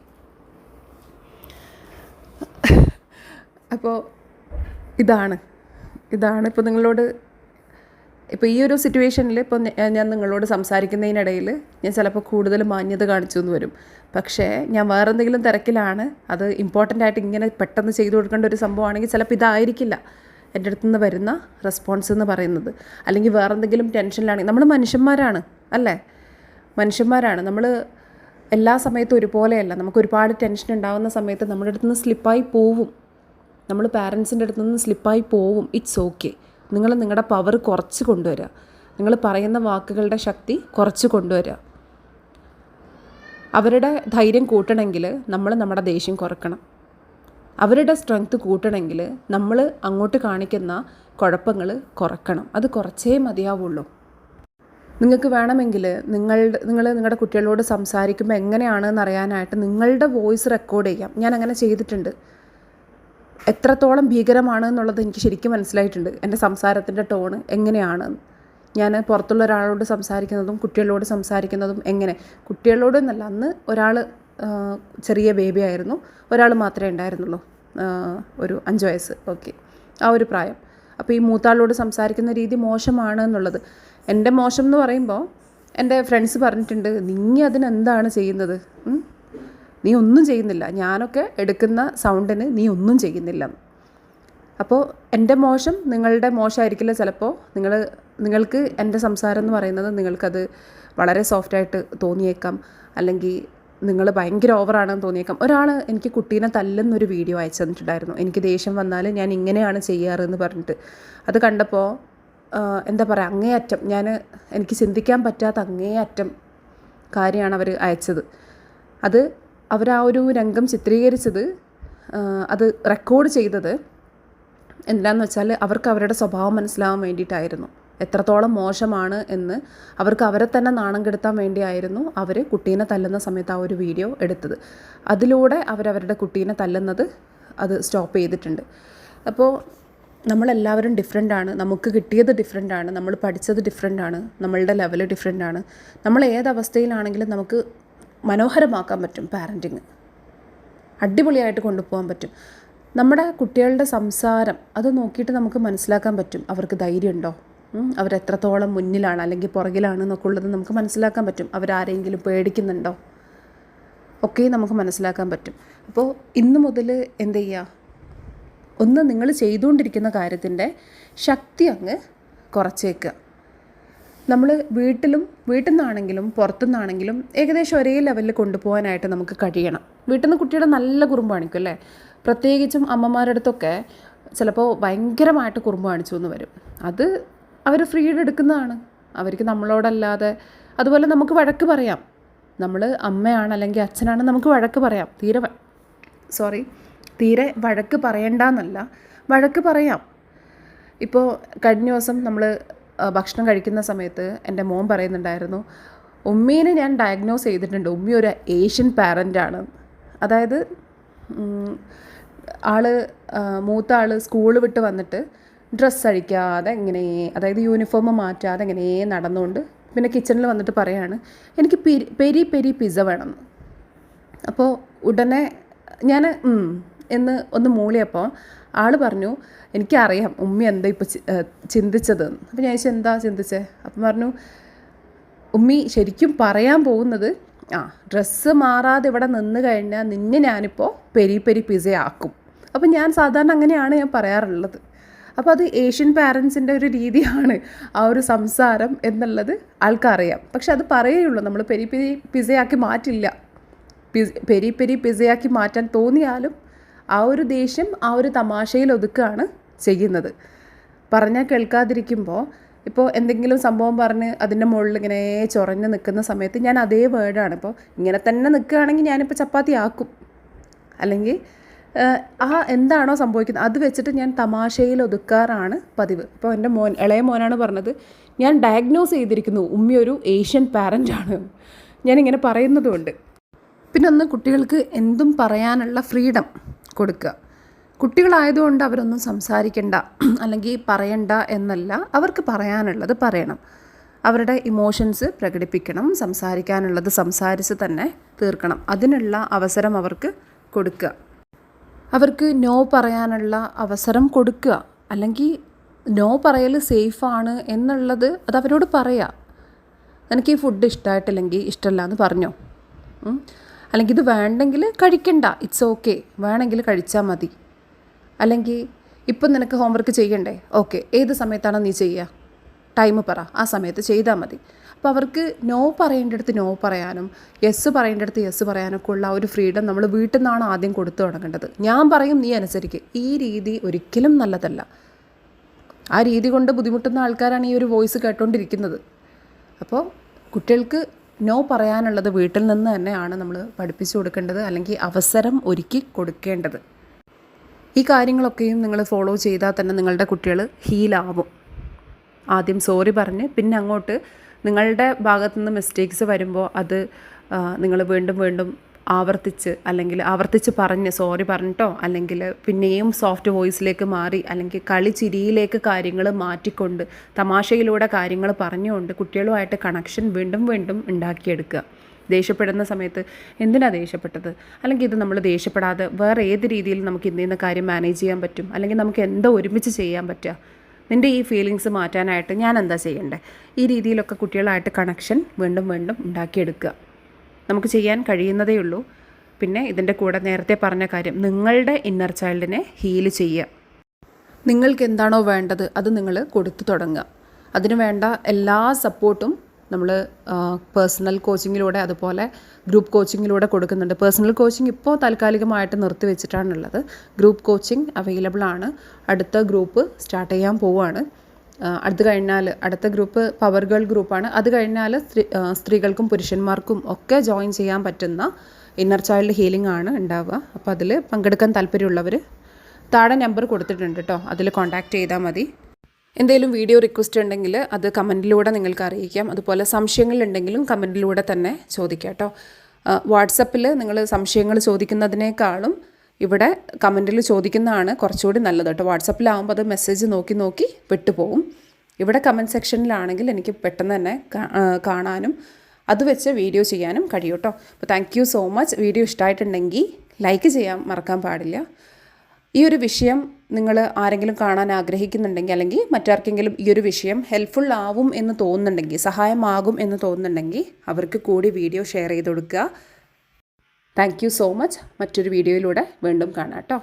A: അപ്പോൾ ഇതാണ് ഇപ്പോൾ നിങ്ങളോട്, ഇപ്പോൾ ഈ ഒരു സിറ്റുവേഷനിൽ ഇപ്പോൾ ഞാൻ നിങ്ങളോട് സംസാരിക്കുന്നതിനിടയിൽ ഞാൻ ചിലപ്പോൾ കൂടുതൽ മാന്യത കാണിച്ചു എന്ന് വരും. പക്ഷേ ഞാൻ വേറെ എന്തെങ്കിലും തിരക്കിലാണ്, അത് ഇമ്പോർട്ടൻ്റ് ആയിട്ട് ഇങ്ങനെ പെട്ടെന്ന് ചെയ്തു കൊടുക്കേണ്ട ഒരു സംഭവമാണെങ്കിൽ ചിലപ്പോൾ ഇതായിരിക്കില്ല എൻ്റെ അടുത്തു നിന്ന് വരുന്ന റെസ്പോൺസ് എന്ന് പറയുന്നത്. അല്ലെങ്കിൽ വേറെ എന്തെങ്കിലും ടെൻഷനിലാണെങ്കിൽ, നമ്മൾ മനുഷ്യന്മാരാണ് അല്ലേ, മനുഷ്യന്മാരാണ് നമ്മൾ. എല്ലാ സമയത്തും ഒരുപോലെയല്ല. നമുക്ക് ഒരുപാട് ടെൻഷൻ ഉണ്ടാകുന്ന സമയത്ത് നമ്മുടെ അടുത്ത് നിന്ന് സ്ലിപ്പായി പോവും, നമ്മൾ പാരൻസിൻ്റെ അടുത്ത് നിന്ന് സ്ലിപ്പായി പോവും. It's okay. നിങ്ങൾ നിങ്ങളുടെ പവർ കുറച്ച് കൊണ്ടുവരിക, നിങ്ങൾ പറയുന്ന വാക്കുകളുടെ ശക്തി കുറച്ച് കൊണ്ടുവരിക. അവരുടെ ധൈര്യം കൂട്ടണമെങ്കിൽ നമ്മൾ നമ്മുടെ ദേഷ്യം കുറക്കണം. അവരുടെ സ്ട്രെങ്ത്ത് കൂട്ടണമെങ്കിൽ നമ്മൾ അങ്ങോട്ട് കാണിക്കുന്ന കുഴപ്പങ്ങൾ കുറക്കണം. അത് കുറച്ചേ മതിയാവുള്ളൂ. നിങ്ങൾക്ക് വേണമെങ്കിൽ നിങ്ങൾ നിങ്ങളുടെ കുട്ടികളോട് സംസാരിക്കുമ്പോൾ എങ്ങനെയാണെന്ന് അറിയാനായിട്ട് നിങ്ങളുടെ വോയിസ് റെക്കോർഡ് ചെയ്യാം. ഞാൻ അങ്ങനെ ചെയ്തിട്ടുണ്ട്. എത്രത്തോളം ഭീകരമാണ് എന്നുള്ളത് എനിക്ക് ശരിക്കും മനസ്സിലായിട്ടുണ്ട്. എൻ്റെ സംസാരത്തിൻ്റെ ടോണ് എങ്ങനെയാണ്, ഞാൻ പുറത്തുള്ള ഒരാളോട് സംസാരിക്കുന്നതും കുട്ടികളോട് സംസാരിക്കുന്നതും എങ്ങനെ. കുട്ടികളോടൊന്നല്ല, അന്ന് ഒരാൾ ചെറിയ ബേബി ആയിരുന്നു, ഒരാൾ മാത്രമേ ഉണ്ടായിരുന്നുള്ളൂ, ഒരു 5 വയസ്സ്, ഓക്കെ, ആ ഒരു പ്രായം. അപ്പോൾ ഈ മൂത്താളോട് സംസാരിക്കുന്ന രീതി മോശമാണ് എന്നുള്ളത്. എൻ്റെ മോശം എന്ന് പറയുമ്പോൾ എൻ്റെ ഫ്രണ്ട്സ് പറഞ്ഞിട്ടുണ്ട്, നീ അതിനെന്താണ് ചെയ്യുന്നത്, നീ ഒന്നും ചെയ്യുന്നില്ല, ഞാനൊക്കെ എടുക്കുന്ന സൗണ്ടിന് നീ ഒന്നും ചെയ്യുന്നില്ല. അപ്പോൾ എൻ്റെ മോശം നിങ്ങളുടെ മോശമായിരിക്കില്ല. ചിലപ്പോൾ നിങ്ങൾക്ക് എൻ്റെ സംസാരം എന്ന് പറയുന്നത് നിങ്ങൾക്കത് വളരെ സോഫ്റ്റായിട്ട് തോന്നിയേക്കാം, അല്ലെങ്കിൽ നിങ്ങൾ ഭയങ്കര ഓവറാണെന്ന് തോന്നിയേക്കാം. ഒരാൾ എനിക്ക് കുട്ടീനെ തല്ലുന്നൊരു വീഡിയോ അയച്ചു തന്നിട്ടുണ്ടായിരുന്നു. എനിക്ക് ദേഷ്യം വന്നാൽ ഞാൻ ഇങ്ങനെയാണ് ചെയ്യാറെന്ന് പറഞ്ഞിട്ട്. അത് കണ്ടപ്പോൾ അങ്ങേയറ്റം എനിക്ക് ചിന്തിക്കാൻ പറ്റാത്ത അങ്ങേയറ്റം കാര്യമാണ് അവർ അയച്ചത്. അത് അവർ ആ ഒരു രംഗം ചിത്രീകരിച്ചത്, അത് റെക്കോർഡ് ചെയ്തത് എന്താണെന്ന് വെച്ചാൽ അവർക്ക് അവരുടെ സ്വഭാവം മനസ്സിലാവാൻ വേണ്ടിയിട്ടായിരുന്നു. എത്രത്തോളം മോശമാണ് എന്ന് അവർക്ക് അവരെ തന്നെ നാണം കെടുത്താൻ വേണ്ടിയായിരുന്നു അവർ കുട്ടീനെ തല്ലുന്ന സമയത്ത് ആ ഒരു വീഡിയോ എടുത്തത്. അതിലൂടെ അവരവരുടെ കുട്ടീനെ തല്ലുന്നത് അത് സ്റ്റോപ്പ് ചെയ്തിട്ടുണ്ട്. അപ്പോൾ നമ്മളെല്ലാവരും ഡിഫറെൻ്റാണ്, നമുക്ക് കിട്ടിയത് ഡിഫറെൻ്റാണ്, നമ്മൾ പഠിച്ചത് ഡിഫറെൻ്റാണ്, നമ്മളുടെ ലെവൽ ഡിഫറെൻ്റാണ്. നമ്മൾ ഏതവസ്ഥയിലാണെങ്കിലും നമുക്ക് മനോഹരമാക്കാൻ പറ്റും പാരൻറ്റിങ്. അടിപൊളിയായിട്ട് കൊണ്ടുപോകാൻ പറ്റും. നമ്മുടെ കുട്ടികളുടെ സംസാരം അത് നോക്കിയിട്ട് നമുക്ക് മനസ്സിലാക്കാൻ പറ്റും അവർക്ക് ധൈര്യമുണ്ടോ, അവരെത്രത്തോളം മുന്നിലാണ് അല്ലെങ്കിൽ പുറകിലാണ് എന്നൊക്കെ ഉള്ളത് നമുക്ക് മനസ്സിലാക്കാൻ പറ്റും. അവരാരെങ്കിലും പേടിക്കുന്നുണ്ടോ ഒക്കെ നമുക്ക് മനസ്സിലാക്കാൻ പറ്റും. അപ്പോൾ ഇന്ന് മുതൽ എന്ത് ചെയ്യുക, ഒന്ന് നിങ്ങൾ ചെയ്തുകൊണ്ടിരിക്കുന്ന കാര്യത്തിൻ്റെ ശക്തി അങ്ങ് കുറച്ചേക്കുക. നമ്മൾ വീട്ടിൽ നിന്നാണെങ്കിലും പുറത്തുനിന്നാണെങ്കിലും ഏകദേശം ഒരേ ലെവലിൽ കൊണ്ടുപോകാനായിട്ട് നമുക്ക് കഴിയണം. വീട്ടിൽ നിന്ന് കുട്ടിയുടെ നല്ല കുറുമ്പ് കാണിക്കും അല്ലേ, പ്രത്യേകിച്ചും അമ്മമാരുടെ അടുത്തൊക്കെ ചിലപ്പോൾ ഭയങ്കരമായിട്ട് കുറുമ്പ് കാണിച്ചു എന്ന് വരും. അത് അവർ ഫ്രീഡം എടുക്കുന്നതാണ്, അവർക്ക് നമ്മളോടല്ലാതെ. അതുപോലെ നമുക്ക് വഴക്ക് പറയാം, നമ്മൾ അമ്മയാണ് അല്ലെങ്കിൽ അച്ഛനാണ്, നമുക്ക് വഴക്ക് പറയാം. തീരെ വഴക്ക് പറയണ്ടെന്നല്ല, വഴക്ക് പറയാം. ഇപ്പോൾ കഴിഞ്ഞ ദിവസം നമ്മൾ ഭക്ഷണം കഴിക്കുന്ന സമയത്ത് എൻ്റെ മോൻ പറയുന്നുണ്ടായിരുന്നു, ഉമ്മീനെ ഞാൻ ഡയഗ്നോസ് ചെയ്തിട്ടുണ്ട്, ഉമ്മി ഒരു ഏഷ്യൻ പാരൻ്റാണ്. അതായത് മൂത്ത ആൾ സ്കൂൾ വിട്ട് വന്നിട്ട് ഡ്രസ്സ് അഴിക്കാതെ ഇങ്ങനെ, അതായത് യൂണിഫോം മാറ്റാതെ ഇങ്ങനെ നടന്നുകൊണ്ട് പിന്നെ കിച്ചണിൽ വന്നിട്ട് പറയാണ്, എനിക്ക് പെരി പെരി പിസ്സ വേണമെന്ന്. അപ്പോൾ ഉടനെ ഞാൻ എന്ന് ഒന്ന് മൂളിയപ്പോൾ ആൾ പറഞ്ഞു, എനിക്കറിയാം ഉമ്മി എന്താ ഇപ്പോൾ ചിന്തിച്ചതെന്ന്. അപ്പോൾ ഞാൻ ചോദിച്ചു, എന്താ ചിന്തിച്ചേ? അപ്പം പറഞ്ഞു, ഉമ്മി ശരിക്കും പറയാൻ പോകുന്നത്, ഡ്രസ്സ് മാറാതെ ഇവിടെ നിന്ന് കഴിഞ്ഞാൽ നിന്നെ ഞാനിപ്പോൾ പെരി പെരി പിസ്സ ആക്കും. അപ്പം ഞാൻ സാധാരണ അങ്ങനെയാണ് ഞാൻ പറയാറുള്ളത്. അപ്പോൾ അത് ഏഷ്യൻ പാരൻസിൻ്റെ ഒരു രീതിയാണ്, ആ ഒരു സംസാരം എന്നുള്ളത് ആൾക്കറിയാം. പക്ഷെ അത് പറയുള്ളൂ, നമ്മൾ പെരി പെരി പിസ്സയാക്കി മാറ്റില്ല. പെരി പെരി പിസ്സയാക്കി മാറ്റാൻ തോന്നിയാലും ആ ഒരു ദേഷ്യം ആ ഒരു തമാശയിൽ ഒതുക്കുകയാണ് ചെയ്യുന്നത്. പറഞ്ഞാൽ കേൾക്കാതിരിക്കുമ്പോൾ ഇപ്പോൾ എന്തെങ്കിലും സംഭവം പറഞ്ഞ് അതിൻ്റെ മുകളിൽ ഇങ്ങനെ ചൊറഞ്ഞ് നിൽക്കുന്ന സമയത്ത് ഞാൻ അതേ വേർഡാണ്, ഇപ്പോൾ ഇങ്ങനെ തന്നെ നിൽക്കുകയാണെങ്കിൽ ഞാനിപ്പോൾ ചപ്പാത്തി ആക്കും, അല്ലെങ്കിൽ എന്താണോ സംഭവിക്കുന്നത് അത് വെച്ചിട്ട് ഞാൻ തമാശയിൽ ഒതുക്കാറാണ് പതിവ്. ഇപ്പോൾ എൻ്റെ ഇളയ മോനാണ് പറഞ്ഞത്, ഞാൻ ഡയഗ്നോസ് ചെയ്തിരിക്കുന്നു ഉമ്മി ഒരു ഏഷ്യൻ പാരൻ്റാണ്, ഞാനിങ്ങനെ പറയുന്നതുകൊണ്ട്. പിന്നെ ഒന്ന്, കുട്ടികൾക്ക് എന്തും പറയാനുള്ള ഫ്രീഡം കൊടുക്കുക. കുട്ടികളായതുകൊണ്ട് അവരൊന്നും സംസാരിക്കണ്ട അല്ലെങ്കിൽ പറയണ്ട എന്നല്ല, അവർക്ക് പറയാനുള്ളത് പറയണം, അവരുടെ ഇമോഷൻസ് പ്രകടിപ്പിക്കണം, സംസാരിക്കാനുള്ളത് സംസാരിച്ച് തന്നെ തീർക്കണം. അതിനുള്ള അവസരം അവർക്ക് കൊടുക്കുക, അവർക്ക് നോ പറയാനുള്ള അവസരം കൊടുക്കുക. അല്ലെങ്കിൽ നോ പറയൽ സേഫാണ് എന്നുള്ളത് അത് അവരോട് പറയുക. എനിക്ക് ഈ ഫുഡ് ഇഷ്ടമായിട്ടില്ലെങ്കിൽ ഇഷ്ടമല്ല എന്ന് പറഞ്ഞോ, അല്ലെങ്കിൽ ഇത് വേണ്ടെങ്കിൽ കഴിക്കണ്ട, ഇറ്റ്സ് ഓക്കെ, വേണമെങ്കിൽ കഴിച്ചാൽ മതി. അല്ലെങ്കിൽ ഇപ്പം നിനക്ക് ഹോംവർക്ക് ചെയ്യണ്ടേ, ഓക്കെ, ഏത് സമയത്താണോ നീ ചെയ്യുക, ടൈം പറ, ആ സമയത്ത് ചെയ്താൽ മതി. അപ്പോൾ അവർക്ക് നോ പറയേണ്ടടുത്ത് നോ പറയാനും യെസ് പറയേണ്ടടുത്ത് യെസ് പറയാനൊക്കെ ഉള്ള ഒരു ഫ്രീഡം നമ്മൾ വീട്ടിൽ നിന്നാണ് ആദ്യം കൊടുത്തു തുടങ്ങേണ്ടത്. ഞാൻ പറയും നീ അനുസരിക്കുക, ഈ രീതി ഒരിക്കലും നല്ലതല്ല. ആ രീതി കൊണ്ട് ബുദ്ധിമുട്ടുന്ന ആൾക്കാരാണ് ഈ ഒരു വോയിസ് കേട്ടുകൊണ്ടിരിക്കുന്നത്. അപ്പോൾ കുട്ടികൾക്ക് നോ പറയാനുള്ളത് വീട്ടിൽ നിന്ന് തന്നെയാണ് നമ്മൾ പഠിപ്പിച്ചു കൊടുക്കേണ്ടത്, അല്ലെങ്കിൽ അവസരം ഒരുക്കി കൊടുക്കേണ്ടത്. ഈ കാര്യങ്ങളൊക്കെയും നിങ്ങൾ ഫോളോ ചെയ്താൽ തന്നെ നിങ്ങളുടെ കുട്ടികൾ ഹീലാവും. ആദ്യം സോറി പറഞ്ഞ് പിന്നെ അങ്ങോട്ട് നിങ്ങളുടെ ഭാഗത്തുനിന്ന് മിസ്റ്റേക്സ് വരുമ്പോൾ അത് നിങ്ങൾ വീണ്ടും വീണ്ടും ആവർത്തിച്ച് പറഞ്ഞ് സോറി പറഞ്ഞിട്ടോ, അല്ലെങ്കിൽ പിന്നെയും സോഫ്റ്റ് വോയിസിലേക്ക് മാറി, അല്ലെങ്കിൽ ചിരിയിലേക്ക് കാര്യങ്ങൾ മാറ്റിക്കൊണ്ട് തമാശയിലൂടെ കാര്യങ്ങൾ പറഞ്ഞുകൊണ്ട് കുട്ടികളുമായിട്ട് കണക്ഷൻ വീണ്ടും വീണ്ടും ഉണ്ടാക്കിയെടുക്കുക. ദേഷ്യപ്പെടുന്ന സമയത്ത് എന്തിനാണ് ദേഷ്യപ്പെട്ടത്, അല്ലെങ്കിൽ ഇത് നമ്മൾ ദേഷ്യപ്പെടാതെ വേറെ ഏത് രീതിയിൽ നമുക്ക് ഇന്ന കാര്യം മാനേജ് ചെയ്യാൻ പറ്റും, അല്ലെങ്കിൽ നമുക്ക് എന്താ ഒരുമിച്ച് ചെയ്യാൻ പറ്റുക, നിൻ്റെ ഈ ഫീലിങ്സ് മാറ്റാനായിട്ട് ഞാൻ എന്താ ചെയ്യണ്ടേ, ഈ രീതിയിലൊക്കെ കുട്ടികളായിട്ട് കണക്ഷൻ വീണ്ടും വീണ്ടും ഉണ്ടാക്കിയെടുക്കുക. നമുക്ക് ചെയ്യാൻ കഴിയുന്നതേ ഉള്ളൂ. പിന്നെ ഇതിൻ്റെ കൂടെ നേരത്തെ പറഞ്ഞ കാര്യം, നിങ്ങളുടെ ഇന്നർ ചൈൽഡിനെ ഹീൽ ചെയ്യുക. നിങ്ങൾക്ക് എന്താണോ വേണ്ടത് അത് നിങ്ങൾ കൊടുത്തു തുടങ്ങുക. അതിന് വേണ്ട എല്ലാ സപ്പോർട്ടും നമ്മൾ പേഴ്സണൽ കോച്ചിങ്ങിലൂടെ അതുപോലെ ഗ്രൂപ്പ് കോച്ചിങ്ങിലൂടെ കൊടുക്കുന്നുണ്ട്. പേഴ്സണൽ കോച്ചിങ് ഇപ്പോൾ താൽക്കാലികമായിട്ട് നിർത്തിവെച്ചിട്ടാണുള്ളത്. ഗ്രൂപ്പ് കോച്ചിങ് അവൈലബിൾ ആണ്. അടുത്ത ഗ്രൂപ്പ് സ്റ്റാർട്ട് ചെയ്യാൻ പോവുകയാണ്. അടുത്ത ഗ്രൂപ്പ് പവർ ഗേൾ ഗ്രൂപ്പാണ്. അത് കഴിഞ്ഞാൽ സ്ത്രീകൾക്കും പുരുഷന്മാർക്കും ഒക്കെ ജോയിൻ ചെയ്യാൻ പറ്റുന്ന ഇന്നർ ചൈൽഡ് ഹീലിംഗ് ആണ് ഉണ്ടാവുക. അപ്പോൾ അതിൽ പങ്കെടുക്കാൻ താല്പര്യമുള്ളവർ താഴെ നമ്പർ കൊടുത്തിട്ടുണ്ട് കേട്ടോ, അതിൽ കോൺടാക്റ്റ് ചെയ്താൽ മതി. എന്തെങ്കിലും വീഡിയോ റിക്വസ്റ്റ് ഉണ്ടെങ്കിൽ അത് കമൻറ്റിലൂടെ നിങ്ങൾക്ക് അറിയിക്കാം. അതുപോലെ സംശയങ്ങളുണ്ടെങ്കിലും കമൻറ്റിലൂടെ തന്നെ ചോദിക്കാം കേട്ടോ. വാട്സപ്പിൽ നിങ്ങൾ സംശയങ്ങൾ ചോദിക്കുന്നതിനേക്കാളും ഇവിടെ കമൻറ്റിൽ ചോദിക്കുന്നതാണ് കുറച്ചുകൂടി നല്ലത് കേട്ടോ. വാട്സപ്പിലാവുമ്പോൾ അത് മെസ്സേജ് നോക്കി വിട്ടുപോകും. ഇവിടെ കമൻറ്റ് സെക്ഷനിലാണെങ്കിൽ എനിക്ക് പെട്ടെന്ന് തന്നെ കാണാനും അത് വെച്ച് വീഡിയോ ചെയ്യാനും കഴിയും കേട്ടോ. അപ്പോൾ thank you so much. Video ഇഷ്ടമായിട്ടുണ്ടെങ്കിൽ ലൈക്ക് ചെയ്യാൻ മറക്കാൻ പാടില്ല. ഈ ഒരു വിഷയം നിങ്ങൾ ആരെങ്കിലും കാണാൻ ആഗ്രഹിക്കുന്നുണ്ടെങ്കിൽ അല്ലെങ്കിൽ മറ്റാർക്കെങ്കിലും ഈ ഒരു വിഷയം ഹെൽപ്ഫുൾ ആവും എന്ന് തോന്നുന്നുണ്ടെങ്കിൽ, സഹായമാകും എന്ന് തോന്നുന്നുണ്ടെങ്കിൽ അവർക്ക് കൂടി വീഡിയോ ഷെയർ ചെയ്ത് കൊടുക്കുക. Thank you so much. മറ്റൊരു വീഡിയോയിലൂടെ വീണ്ടും കാണാം കേട്ടോ.